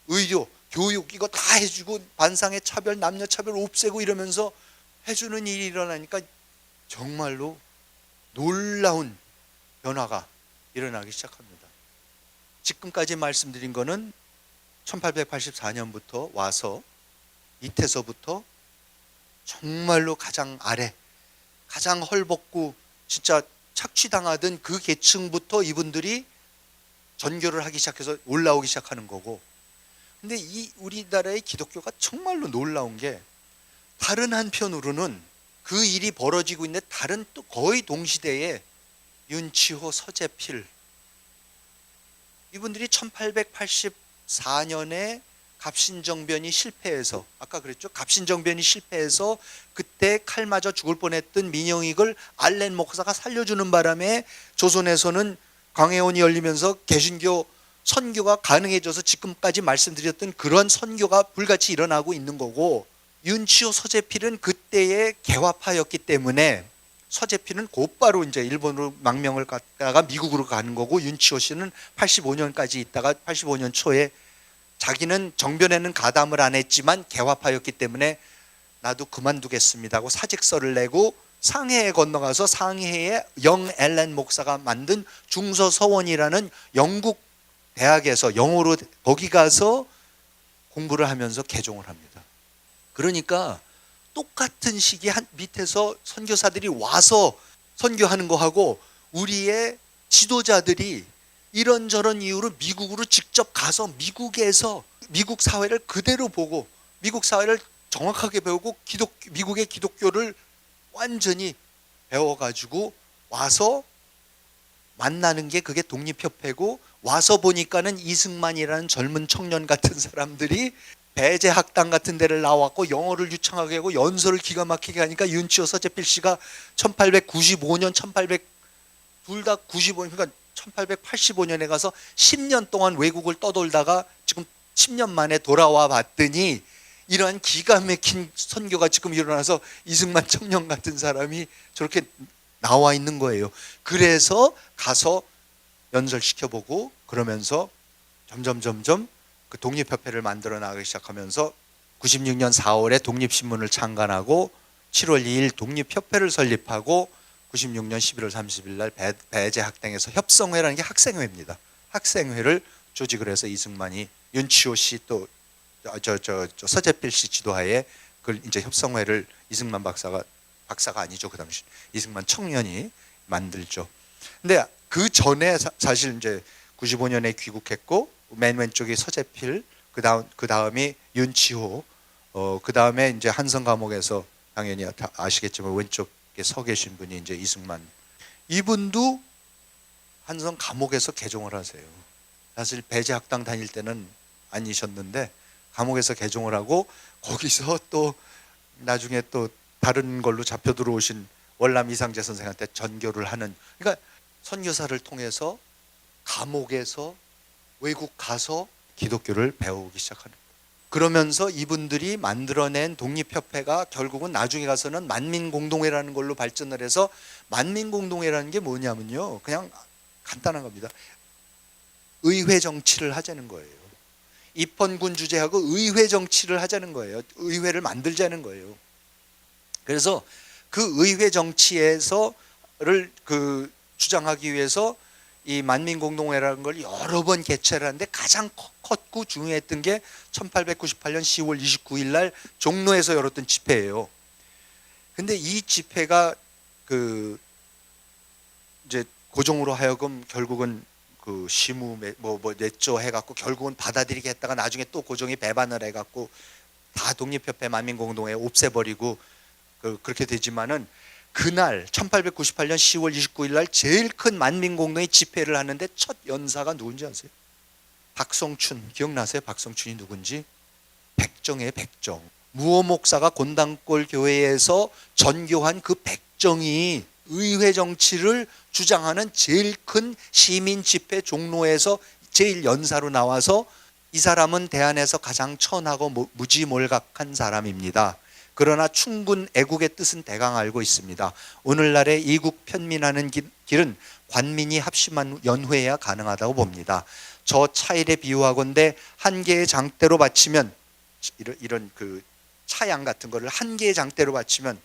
의료, 교육 이거 다 해주고 반상의 차별, 남녀 차별 없애고 이러면서 해주는 일이 일어나니까 정말로 놀라운 변화가 일어나기 시작합니다. 지금까지 말씀드린 거는 1884년부터 와서 이태서부터 정말로 가장 아래, 가장 헐벗고 진짜 착취당하던 그 계층부터 이분들이 전교를 하기 시작해서 올라오기 시작하는 거고, 근데 이 우리나라의 기독교가 정말로 놀라운 게 다른 한편으로는 그 일이 벌어지고 있는데 다른 또 거의 동시대에 윤치호, 서재필 이분들이 1884년에 갑신정변이 실패해서, 아까 그랬죠, 갑신정변이 실패해서 그때 칼 맞아 죽을 뻔했던 민영익을 알렌 목사가 살려주는 바람에 조선에서는 광해원이 열리면서 개신교 선교가 가능해져서 지금까지 말씀드렸던 그런 선교가 불같이 일어나고 있는 거고, 윤치호, 서재필은 그때의 개화파였기 때문에 서재필은 곧바로 이제 일본으로 망명을 갔다가 미국으로 가는 거고, 윤치호 씨는 85년까지 있다가 85년 초에 자기는 정변에는 가담을 안 했지만 개화파였기 때문에 나도 그만두겠습니다 하고 사직서를 내고 상해에 건너가서 상해에 영 엘렌 목사가 만든 중서서원이라는 영국 대학에서 영어로 거기 가서 공부를 하면서 개종을 합니다. 그러니까 똑같은 시기에 밑에서 선교사들이 와서 선교하는 거하고 우리의 지도자들이 이런저런 이유로 미국으로 직접 가서 미국에서 미국 사회를 그대로 보고 미국 사회를 정확하게 배우고 미국의 기독교를 완전히 배워가지고 와서 만나는 게 그게 독립협회고, 와서 보니까는 이승만이라는 젊은 청년 같은 사람들이 배제학당 같은 데를 나왔고 영어를 유창하게 하고 연설을 기가 막히게 하니까 윤치호, 서재필 씨가 1895년, 둘 다 95년, 그러니까 1885년에 가서 10년 동안 외국을 떠돌다가 지금 10년 만에 돌아와 봤더니 이러한 기가 막힌 선교가 지금 일어나서 이승만 청년 같은 사람이 저렇게 나와 있는 거예요. 그래서 가서 연설시켜보고 그러면서 점점 그 독립협회를 만들어 나가기 시작하면서 96년 4월에 독립신문을 창간하고 7월 2일 독립협회를 설립하고 96년 11월 30일 날 배제학당에서 협성회라는 게 학생회입니다. 학생회를 조직을 해서 이승만이 윤치호 씨 또 서재필 씨 지도하에 그 이제 협성회를 이승만 박사가 아니죠, 그 당시 이승만 청년이 만들죠. 근데 그 전에 사실 이제 95년에 귀국했고 맨 왼쪽이 서재필, 그 다음이 윤치호, 그 다음에 이제 한성 감옥에서 당연히 다 아시겠지만 왼쪽에 서 계신 분이 이제 이승만. 이분도 한성 감옥에서 개종을 하세요. 사실 배제학당 다닐 때는 아니셨는데 감옥에서 개종을 하고 거기서 또 나중에 또 다른 걸로 잡혀 들어오신 월남 이상재 선생한테 전교를 하는, 그러니까 선교사를 통해서 감옥에서 외국 가서 기독교를 배우기 시작하는 거예요. 그러면서 이분들이 만들어낸 독립협회가 결국은 나중에 가서는 만민공동회라는 걸로 발전을 해서, 만민공동회라는 게 뭐냐면요, 그냥 간단한 겁니다. 의회 정치를 하자는 거예요. 입헌군 주제하고 의회 정치를 하자는 거예요. 의회를 만들자는 거예요. 그래서 그 의회 정치에서를 주장하기 위해서 이 만민공동회라는 걸 여러 번 개최를 하는데 가장 컸고 중요했던 게 1898년 10월 29일 날 종로에서 열었던 집회예요. 근데 이 집회가 이제 고종으로 하여금 결국은 그 시무 냈죠 해갖고 결국은 받아들이게 했다가 나중에 또 고종이 배반을 해갖고 다 독립협회 만민공동회 없애버리고 그렇게 되지만은, 그날 1898년 10월 29일 날 제일 큰 만민공동회 집회를 하는데 첫 연사가 누군지 아세요? 박성춘. 기억나세요? 박성춘이 누군지? 백정이에요, 백정. 무호 목사가 곤당골 교회에서 전교한 그 백정이 의회 정치를 주장하는 제일 큰 시민 집회 종로에서 제일 연사로 나와서 이 사람은 대안에서 가장 천하고 무지몰각한 사람입니다. 그러나 충군 애국의 뜻은 대강 알고 있습니다. 오늘날의 이국 편민하는 길은 관민이 합심한 연회해야 가능하다고 봅니다. 저 차일에 비유하건대 한 개의 장대로 받치면, 이런 그 차양 같은 거를 한 개의 장대로 받치면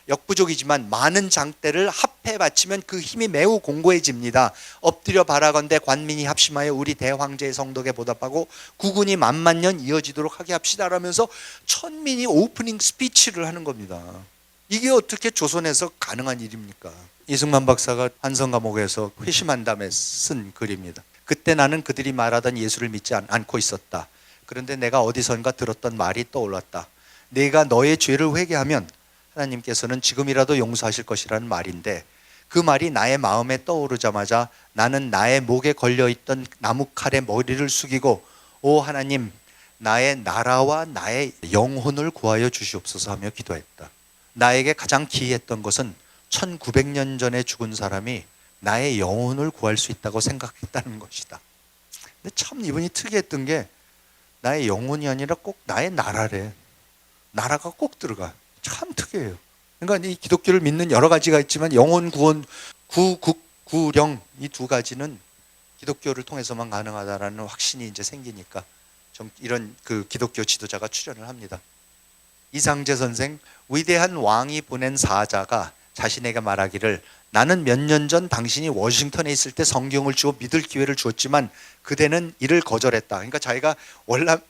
역부족이지만 많은 장대를 합해 바치면 그 힘이 매우 공고해집니다. 엎드려 바라건대 관민이 합심하여 우리 대황제의 성덕에 보답하고 구군이 만만년 이어지도록 하게 합시다 라면서 천민이 오프닝 스피치를 하는 겁니다. 이게 어떻게 조선에서 가능한 일입니까? 이승만 박사가 한성감옥에서 회심한 다음에 쓴 글입니다. 그때 나는 그들이 말하던 예수를 믿지 않고 있었다. 그런데 내가 어디선가 들었던 말이 떠올랐다. 내가 너의 죄를 회개하면 하나님께서는 지금이라도 용서하실 것이라는 말인데, 그 말이 나의 마음에 떠오르자마자 나는 나의 목에 걸려있던 나무칼에 머리를 숙이고 오 하나님, 나의 나라와 나의 영혼을 구하여 주시옵소서 하며 기도했다. 나에게 가장 기이했던 것은 1900년 전에 죽은 사람이 나의 영혼을 구할 수 있다고 생각했다는 것이다. 근데 참 이분이 특이했던 게 나의 영혼이 아니라 꼭 나의 나라래. 나라가 꼭 들어가. 참 특이해요. 그러니까 이 기독교를 믿는 여러 가지가 있지만 영혼 구원, 구령 이 두 가지는 기독교를 통해서만 가능하다라는 확신이 이제 생기니까 이런 그 기독교 지도자가 출연을 합니다. 이상재 선생, 위대한 왕이 보낸 사자가 자신에게 말하기를 나는 몇 년 전 당신이 워싱턴에 있을 때 성경을 주어 믿을 기회를 주었지만 그대는 이를 거절했다. 그러니까 자기가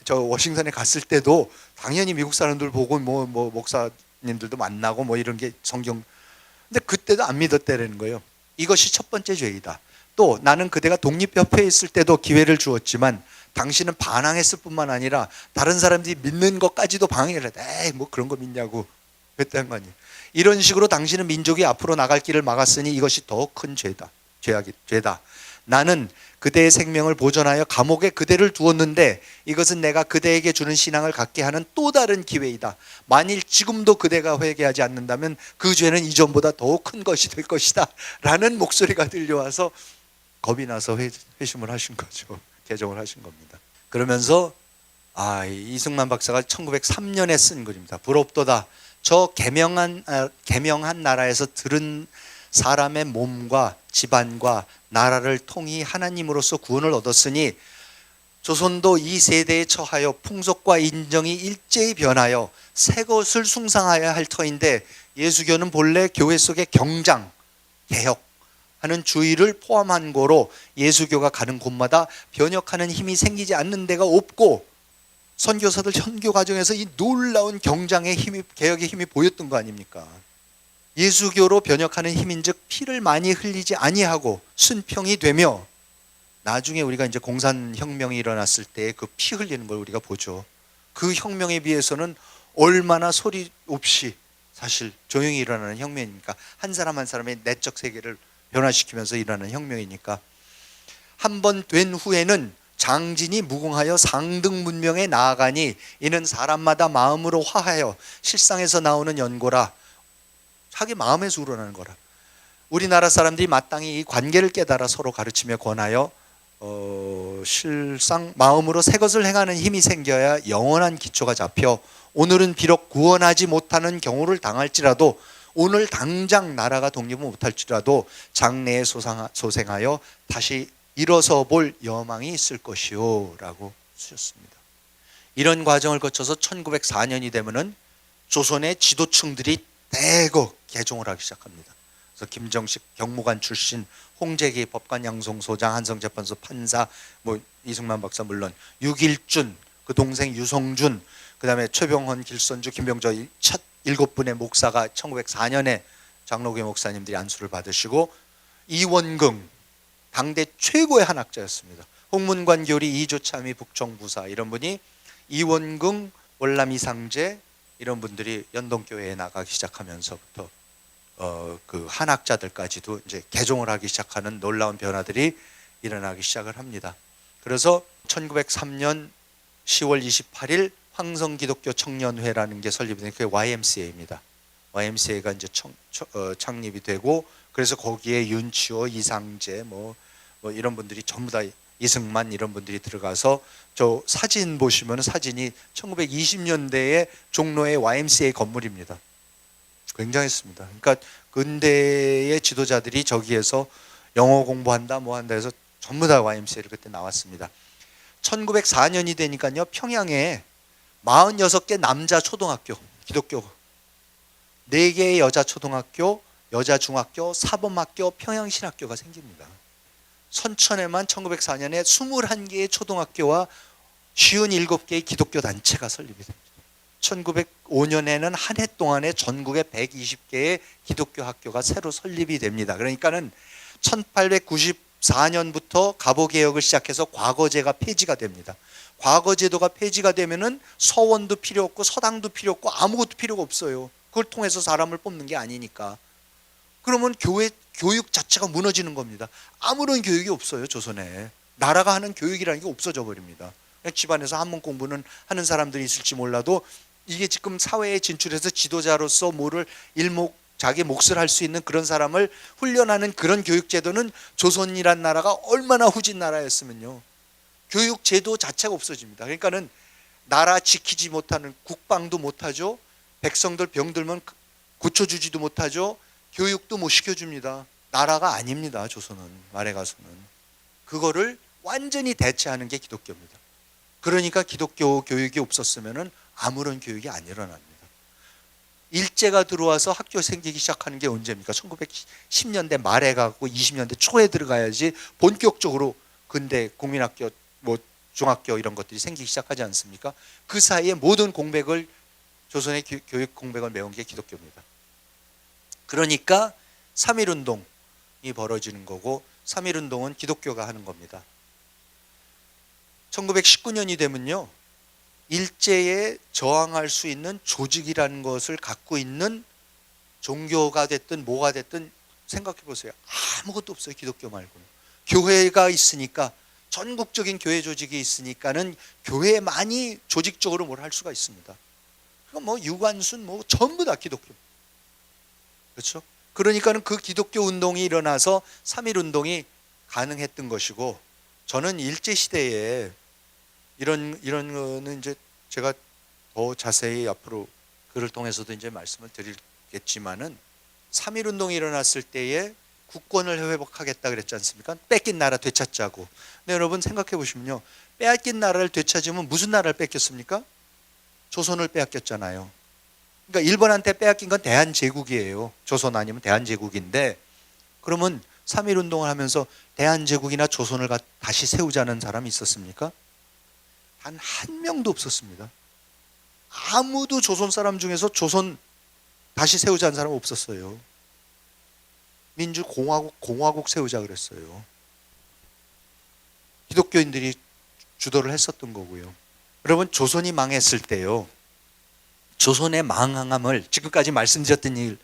워싱턴에 갔을 때도 당연히 미국 사람들 보고 뭐 목사님들도 만나고 뭐 이런 게 성경, 근데 그때도 안 믿었다는 거예요. 이것이 첫 번째 죄이다. 또 나는 그대가 독립협회에 있을 때도 기회를 주었지만 당신은 반항했을 뿐만 아니라 다른 사람들이 믿는 것까지도 방해를 했다. 에이 뭐 그런 거 믿냐고 그랬다는 거 아니에요. 이런 식으로 당신은 민족이 앞으로 나갈 길을 막았으니 이것이 더 큰 죄다. 죄다. 나는 그대의 생명을 보존하여 감옥에 그대를 두었는데 이것은 내가 그대에게 주는 신앙을 갖게 하는 또 다른 기회이다. 만일 지금도 그대가 회개하지 않는다면 그 죄는 이전보다 더 큰 것이 될 것이다 라는 목소리가 들려와서 겁이 나서 회심을 하신 거죠. 개종을 하신 겁니다. 그러면서 이승만 박사가 1903년에 쓴 글입니다. 부럽도다. 저 개명한 나라에서 들은 사람의 몸과 집안과 나라를 통히 하나님으로서 구원을 얻었으니 조선도 이 세대에 처하여 풍속과 인정이 일제히 변하여 새 것을 숭상하여야 할 터인데 예수교는 본래 교회 속의 경장, 개혁하는 주의를 포함한 거로 예수교가 가는 곳마다 변혁하는 힘이 생기지 않는 데가 없고 선교사들 선교 과정에서 이 놀라운 경장의 힘이, 개혁의 힘이 보였던 거 아닙니까? 예수교로 변혁하는 힘인즉 피를 많이 흘리지 아니하고 순평이 되며 나중에 우리가 이제 공산혁명이 일어났을 때 그 피 흘리는 걸 우리가 보죠. 그 혁명에 비해서는 얼마나 소리 없이 사실 조용히 일어나는 혁명이니까 한 사람 한 사람의 내적 세계를 변화시키면서 일어나는 혁명이니까 한 번 된 후에는 장진이 무궁하여 상등 문명에 나아가니 이는 사람마다 마음으로 화하여 실상에서 나오는 연고라. 자기 마음에서 우러나는 거라. 우리나라 사람들이 마땅히 이 관계를 깨달아 서로 가르치며 권하여 실상 마음으로 새 것을 행하는 힘이 생겨야 영원한 기초가 잡혀 오늘은 비록 구원하지 못하는 경우를 당할지라도 오늘 당장 나라가 독립을 못할지라도 장래에 소생하여 다시 일어서 볼 여망이 있을 것이요 라고 쓰셨습니다. 이런 과정을 거쳐서 1904년이 되면은 조선의 지도층들이 대거 개종을 하기 시작합니다. 그래서 김정식 경무관 출신, 홍재기 법관양송소장, 한성재판소 판사, 뭐 이승만 박사 물론, 유길준 그 동생 유성준, 그다음에 최병헌, 길선주, 김병저 첫 7분의 목사가 1904년에 장로교 목사님들이 안수를 받으시고, 이원긍 당대 최고의 한학자였습니다. 홍문관 교리, 이조참이 북청부사 이런 분이, 이원긍, 월남 이상재 이런 분들이 연동교회에 나가기 시작하면서부터 그 한학자들까지도 이제 개종을 하기 시작하는 놀라운 변화들이 일어나기 시작을 합니다. 그래서 1903년 10월 28일 황성기독교 청년회라는 게 설립이 된, 그게 YMCA입니다. YMCA가 이제 창립이 되고, 그래서 거기에 윤치호, 이상재 뭐 이런 분들이 전부 다 이승만 이런 분들이 들어가서 저 사진 보시면 사진이 1920년대의 종로의 YMCA 건물입니다. 굉장했습니다. 그러니까 근대의 지도자들이 저기에서 영어 공부한다 뭐 한다 해서 전부 다 YMCA를 그때 나왔습니다. 1904년이 되니까요, 평양에 46개 남자 초등학교, 기독교 4개의 여자 초등학교, 여자 중학교, 사범학교, 평양신학교가 생깁니다. 선천에만 1904년에 21개의 초등학교와 57개의 기독교 단체가 설립이 됩니다. 1905년에는 한 해 동안에 전국에 120개의 기독교 학교가 새로 설립이 됩니다. 그러니까는 1894년부터 갑오개혁을 시작해서 과거제가 폐지가 됩니다. 과거제도가 폐지가 되면은 서원도 필요 없고 서당도 필요 없고 아무것도 필요가 없어요. 그걸 통해서 사람을 뽑는 게 아니니까. 그러면 교육 자체가 무너지는 겁니다. 아무런 교육이 없어요, 조선에. 나라가 하는 교육이라는 게 없어져 버립니다. 집안에서 한문 공부는 하는 사람들이 있을지 몰라도 이게 지금 사회에 진출해서 지도자로서 뭐를 자기 몫을 할 수 있는 그런 사람을 훈련하는 그런 교육제도는 조선이란 나라가 얼마나 후진 나라였으면요. 교육제도 자체가 없어집니다. 그러니까는 나라 지키지 못하는, 국방도 못하죠. 백성들 병들면 고쳐주지도 못하죠. 교육도 못 시켜줍니다. 나라가 아닙니다, 조선은. 말에 가서는. 그거를 완전히 대체하는 게 기독교입니다. 그러니까 기독교 교육이 없었으면 아무런 교육이 안 일어납니다. 일제가 들어와서 학교 생기기 시작하는 게 언제입니까? 1910년대 말에 가고 20년대 초에 들어가야지 본격적으로 근대 국민학교, 뭐 중학교 이런 것들이 생기기 시작하지 않습니까? 그 사이에 모든 공백을, 조선의 교육 공백을 메운 게 기독교입니다. 그러니까 3.1운동이 벌어지는 거고, 3.1운동은 기독교가 하는 겁니다. 1919년이 되면요, 일제에 저항할 수 있는 조직이라는 것을 갖고 있는 종교가 됐든 뭐가 됐든 생각해 보세요. 아무것도 없어요, 기독교 말고는. 교회가 있으니까, 전국적인 교회 조직이 있으니까는 교회만이 조직적으로 뭘 할 수가 있습니다. 뭐 유관순 뭐 전부 다 기독교. 그렇죠? 그러니까는 그 기독교 운동이 일어나서 3.1운동이 가능했던 것이고, 저는 일제 시대에 이런 거는 이제 제가 더 자세히 앞으로 글을 통해서도 이제 말씀을 드리겠지만은, 3.1운동이 일어났을 때에 국권을 회복하겠다 그랬지 않습니까? 뺏긴 나라 되찾자고. 근데 여러분 생각해 보시면요, 빼앗긴 나라를 되찾으면 무슨 나라를 뺏겼습니까? 조선을 빼앗겼잖아요. 그러니까 일본한테 빼앗긴 건 대한제국이에요. 조선 아니면 대한제국인데, 그러면 3.1운동을 하면서 대한제국이나 조선을 다시 세우자는 사람이 있었습니까? 단 한 명도 없었습니다. 아무도 조선 사람 중에서 조선 다시 세우자는 사람 없었어요. 공화국 세우자 그랬어요. 기독교인들이 주도를 했었던 거고요. 여러분, 조선이 망했을 때요, 조선의 망함을, 지금까지 말씀드렸던 일,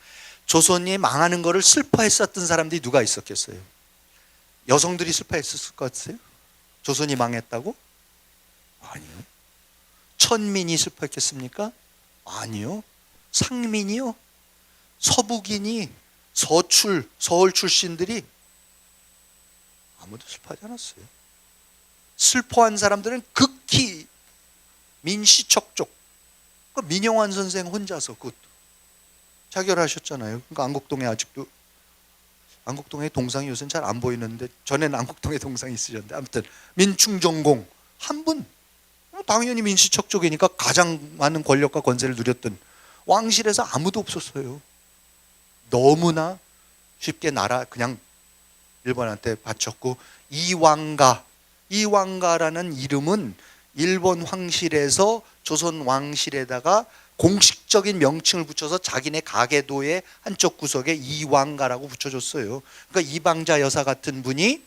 조선이 망하는 거를 슬퍼했었던 사람들이 누가 있었겠어요? 여성들이 슬퍼했었을 것 같아요? 조선이 망했다고? 아니요. 천민이 슬퍼했겠습니까? 아니요. 상민이요? 서북인이, 서울 출신들이 아무도 슬퍼하지 않았어요. 슬퍼한 사람들은 극히 민시척족. 민영환 선생 혼자서 그것도 자결하셨잖아요. 그러니까 안국동에 아직도, 안국동에 동상이 요새는 잘 안 보이는데 전에는 안국동에 동상이 있으셨는데, 아무튼 민충전공 한 분, 당연히 민시척족이니까 가장 많은 권력과 권세를 누렸던, 왕실에서 아무도 없었어요. 너무나 쉽게 나라 그냥 일본한테 바쳤고, 이왕가라는 이름은 일본 황실에서 조선 왕실에다가 공식적인 명칭을 붙여서 자기네 가계도의 한쪽 구석에 이왕가라고 붙여줬어요. 그러니까 이방자 여사 같은 분이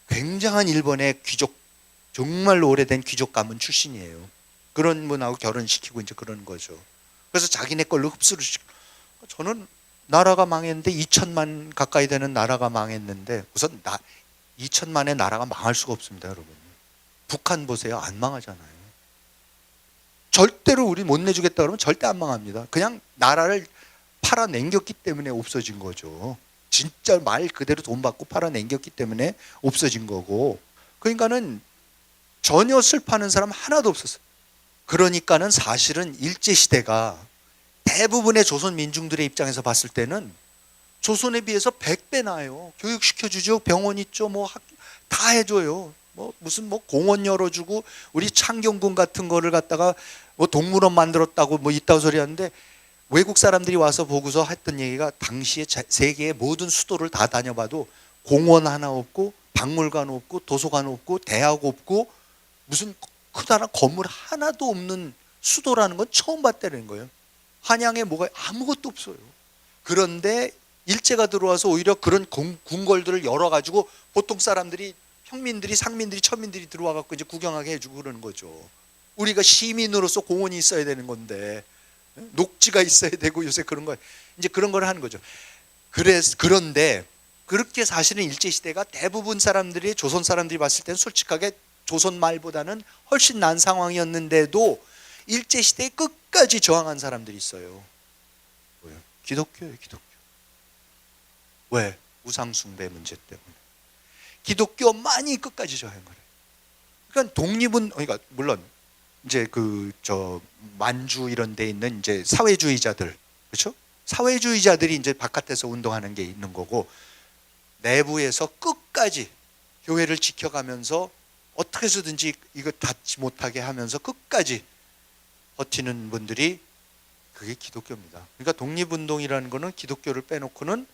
굉장한 일본의 귀족, 정말로 오래된 귀족 가문 출신이에요. 그런 분하고 결혼시키고 이제 그런 거죠. 그래서 자기네 걸로 흡수를 시키고, 저는 나라가 망했는데 2천만 가까이 되는 나라가 망했는데, 우선 2천만의 나라가 망할 수가 없습니다, 여러분. 북한 보세요, 안 망하잖아요. 절대로 우리 못 내주겠다 그러면 절대 안 망합니다. 그냥 나라를 팔아넘겼기 때문에 없어진 거죠. 진짜 말 그대로 돈 받고 팔아넘겼기 때문에 없어진 거고, 그러니까는 전혀 슬퍼하는 사람 하나도 없었어요. 그러니까는 사실은 일제시대가 대부분의 조선 민중들의 입장에서 봤을 때는 조선에 비해서 100배 나아요. 교육시켜주죠. 병원 있죠. 뭐 다 해줘요. 뭐 무슨 뭐 공원 열어주고, 우리 창경궁 같은 거를 갖다가 뭐 동물원 만들었다고 뭐 이따위 소리 하는데, 외국 사람들이 와서 보고서 했던 얘기가, 당시에 세계의 모든 수도를 다 다녀봐도 공원 하나 없고 박물관 없고 도서관 없고 대학 없고 무슨 크다란 건물 하나도 없는 수도라는 건 처음 봤다는 거예요. 한양에 뭐가 아무것도 없어요. 그런데 일제가 들어와서 오히려 그런 궁궐들을 열어가지고 보통 사람들이, 평민들이, 상민들이, 천민들이 들어와갖고 이제 구경하게 해주고 그러는 거죠. 우리가 시민으로서 공원이 있어야 되는 건데, 녹지가 있어야 되고 요새 그런 거, 이제 그런 걸 하는 거죠. 그런데 그렇게 사실은 일제시대가 대부분 사람들이, 조선 사람들이 봤을 때는 솔직하게 조선 말보다는 훨씬 나은 상황이었는데도 일제시대에 끝까지 저항한 사람들이 있어요. 뭐예요? 기독교예요, 기독교. 왜? 우상숭배 문제 때문에. 기독교만이 끝까지 저항한 거예요. 그러니까 독립은, 그러니까 물론 이제 만주 이런 데 있는 이제 사회주의자들, 그렇죠? 사회주의자들이 이제 바깥에서 운동하는 게 있는 거고, 내부에서 끝까지 교회를 지켜가면서 어떻게 해서든지 이거 닫지 못하게 하면서 끝까지 버티는 분들이, 그게 기독교입니다. 그러니까 독립운동이라는 거는 기독교를 빼놓고는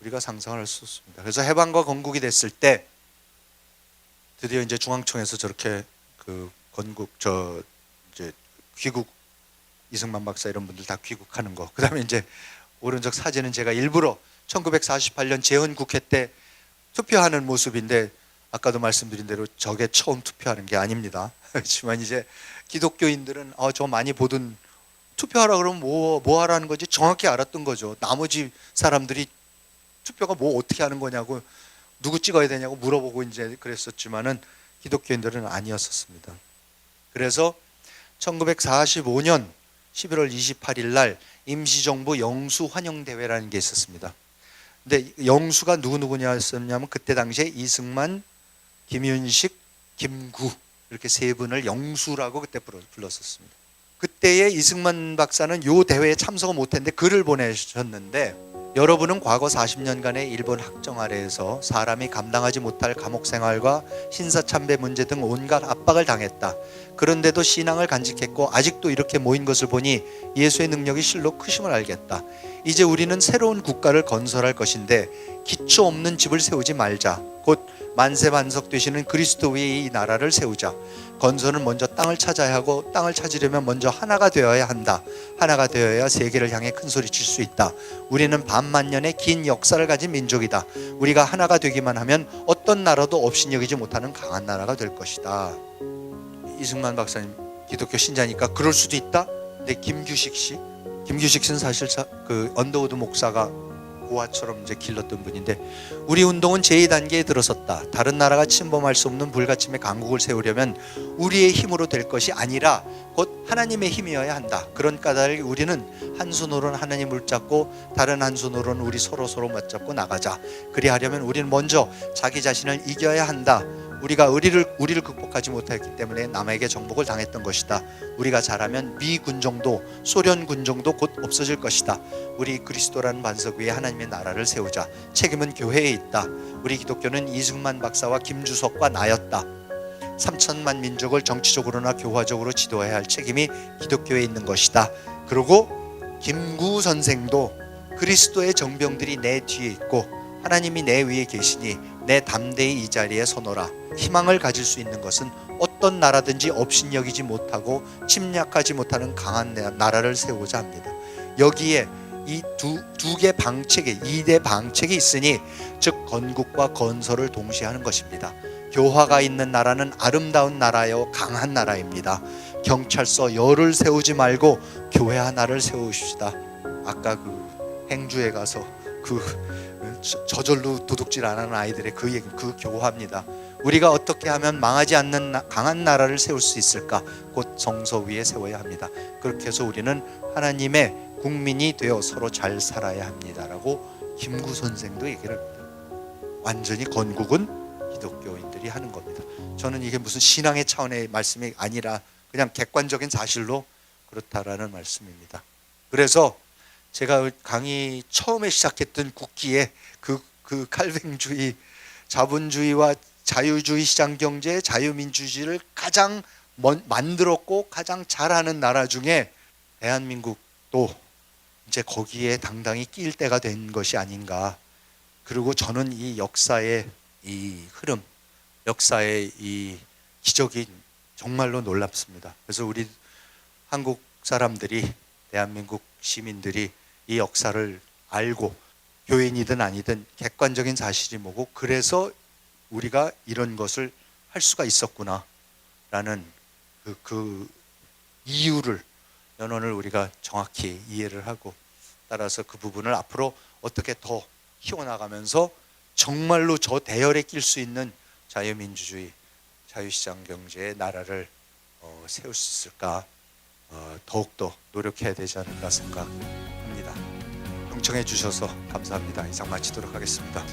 우리가 상상을 할 수 없습니다. 그래서 해방과 건국이 됐을 때 드디어 이제 중앙청에서 저렇게 이제 귀국, 이승만 박사 이런 분들 다 귀국하는 거. 그다음에 이제 오른쪽 사진은 제가 일부러 1948년 재헌국회 때 투표하는 모습인데, 아까도 말씀드린 대로 저게 처음 투표하는 게 아닙니다. 그렇지만 이제 기독교인들은 저 많이 보던, 투표하라 그러면 뭐 하라는 건지 정확히 알았던 거죠. 나머지 사람들이 투표가 뭐 어떻게 하는 거냐고, 누구 찍어야 되냐고 물어보고 이제 그랬었지만은 기독교인들은 아니었었습니다. 그래서 1945년 11월 28일 날 임시정부 영수 환영대회라는 게 있었습니다. 근데 영수가 누구냐면 그때 당시에 이승만, 김윤식, 김구 이렇게 세 분을 영수라고 그때 불렀었습니다. 그때의 이승만 박사는 요 대회에 참석을 못했는데 글을 보내셨는데, 여러분은 과거 40년간의 일본 학정 아래에서 사람이 감당하지 못할 감옥 생활과 신사참배 문제 등 온갖 압박을 당했다. 그런데도 신앙을 간직했고 아직도 이렇게 모인 것을 보니 예수의 능력이 실로 크심을 알겠다. 이제 우리는 새로운 국가를 건설할 것인데 기초 없는 집을 세우지 말자. 곧 만세반석 되시는 그리스도 위에 이 나라를 세우자. 건설은 먼저 땅을 찾아야 하고, 땅을 찾으려면 먼저 하나가 되어야 한다. 하나가 되어야 세계를 향해 큰 소리 칠 수 있다. 우리는 반만년의 긴 역사를 가진 민족이다. 우리가 하나가 되기만 하면 어떤 나라도 업신여기지 못하는 강한 나라가 될 것이다. 이승만 박사님 기독교 신자니까 그럴 수도 있다. 근데 김규식 씨는 사실 언더우드 목사가 고아처럼 이제 길렀던 분인데, 우리 운동은 제2단계에 들어섰다. 다른 나라가 침범할 수 없는 불가침의 강국을 세우려면 우리의 힘으로 될 것이 아니라 곧 하나님의 힘이어야 한다. 그런 까닭에 우리는 한 손으로는 하나님을 붙잡고 다른 한 손으로는 우리 서로 맞잡고 나가자. 그리하려면 우리는 먼저 자기 자신을 이겨야 한다. 우리가 우리를 극복하지 못했기 때문에 남에게 정복을 당했던 것이다. 우리가 잘하면 미 군정도, 소련 군정도 곧 없어질 것이다. 우리 그리스도라는 반석 위에 하나님의 나라를 세우자. 책임은 교회에 있다. 우리 기독교는 이승만 박사와 김주석과 나였다. 3천만 민족을 정치적으로나 교화적으로 지도해야 할 책임이 기독교에 있는 것이다. 그리고 김구 선생도 그리스도의 정병들이 내 뒤에 있고 하나님이 내 위에 계시니 내 담대히 이 자리에 서노라. 희망을 가질 수 있는 것은 어떤 나라든지 업신여기지 못하고 침략하지 못하는 강한 나라를 세우고자 합니다. 여기에 이 두 개 방책이, 2대 방책이 있으니 즉 건국과 건설을 동시에 하는 것입니다. 교화가 있는 나라는 아름다운 나라요 강한 나라입니다. 경찰서 열을 세우지 말고 교회 하나를 세우십시다. 아까 행주에 가서 저절로 도둑질 안 하는 아이들의 그 교화입니다. 우리가 어떻게 하면 망하지 않는 강한 나라를 세울 수 있을까? 곧 성서 위에 세워야 합니다. 그렇게 해서 우리는 하나님의 국민이 되어 서로 잘 살아야 합니다라고 김구 선생도 얘기를 합니다. 완전히 건국은 기독교인들이 하는 겁니다. 저는 이게 무슨 신앙의 차원의 말씀이 아니라 그냥 객관적인 사실로 그렇다라는 말씀입니다. 그래서 제가 강의 처음에 시작했던 국기에 그 칼뱅주의, 자본주의와 자유주의 시장 경제, 자유민주주의를 가장 만들었고 가장 잘하는 나라 중에 대한민국도 이제 거기에 당당히 끼일 때가 된 것이 아닌가. 그리고 저는 이 역사의 이 흐름, 역사의 이 기적이 정말로 놀랍습니다. 그래서 우리 한국 사람들이, 대한민국 시민들이 이 역사를 알고, 교인이든 아니든 객관적인 사실이 뭐고, 그래서 우리가 이런 것을 할 수가 있었구나 라는 그 이유를, 연원을 우리가 정확히 이해를 하고, 따라서 그 부분을 앞으로 어떻게 더 키워나가면서 정말로 저 대열에 낄 수 있는 자유민주주의, 자유시장 경제의 나라를 세울 수 있을까, 더욱더 노력해야 되지 않을까 생각합니다. 경청해 주셔서 감사합니다. 이상 마치도록 하겠습니다.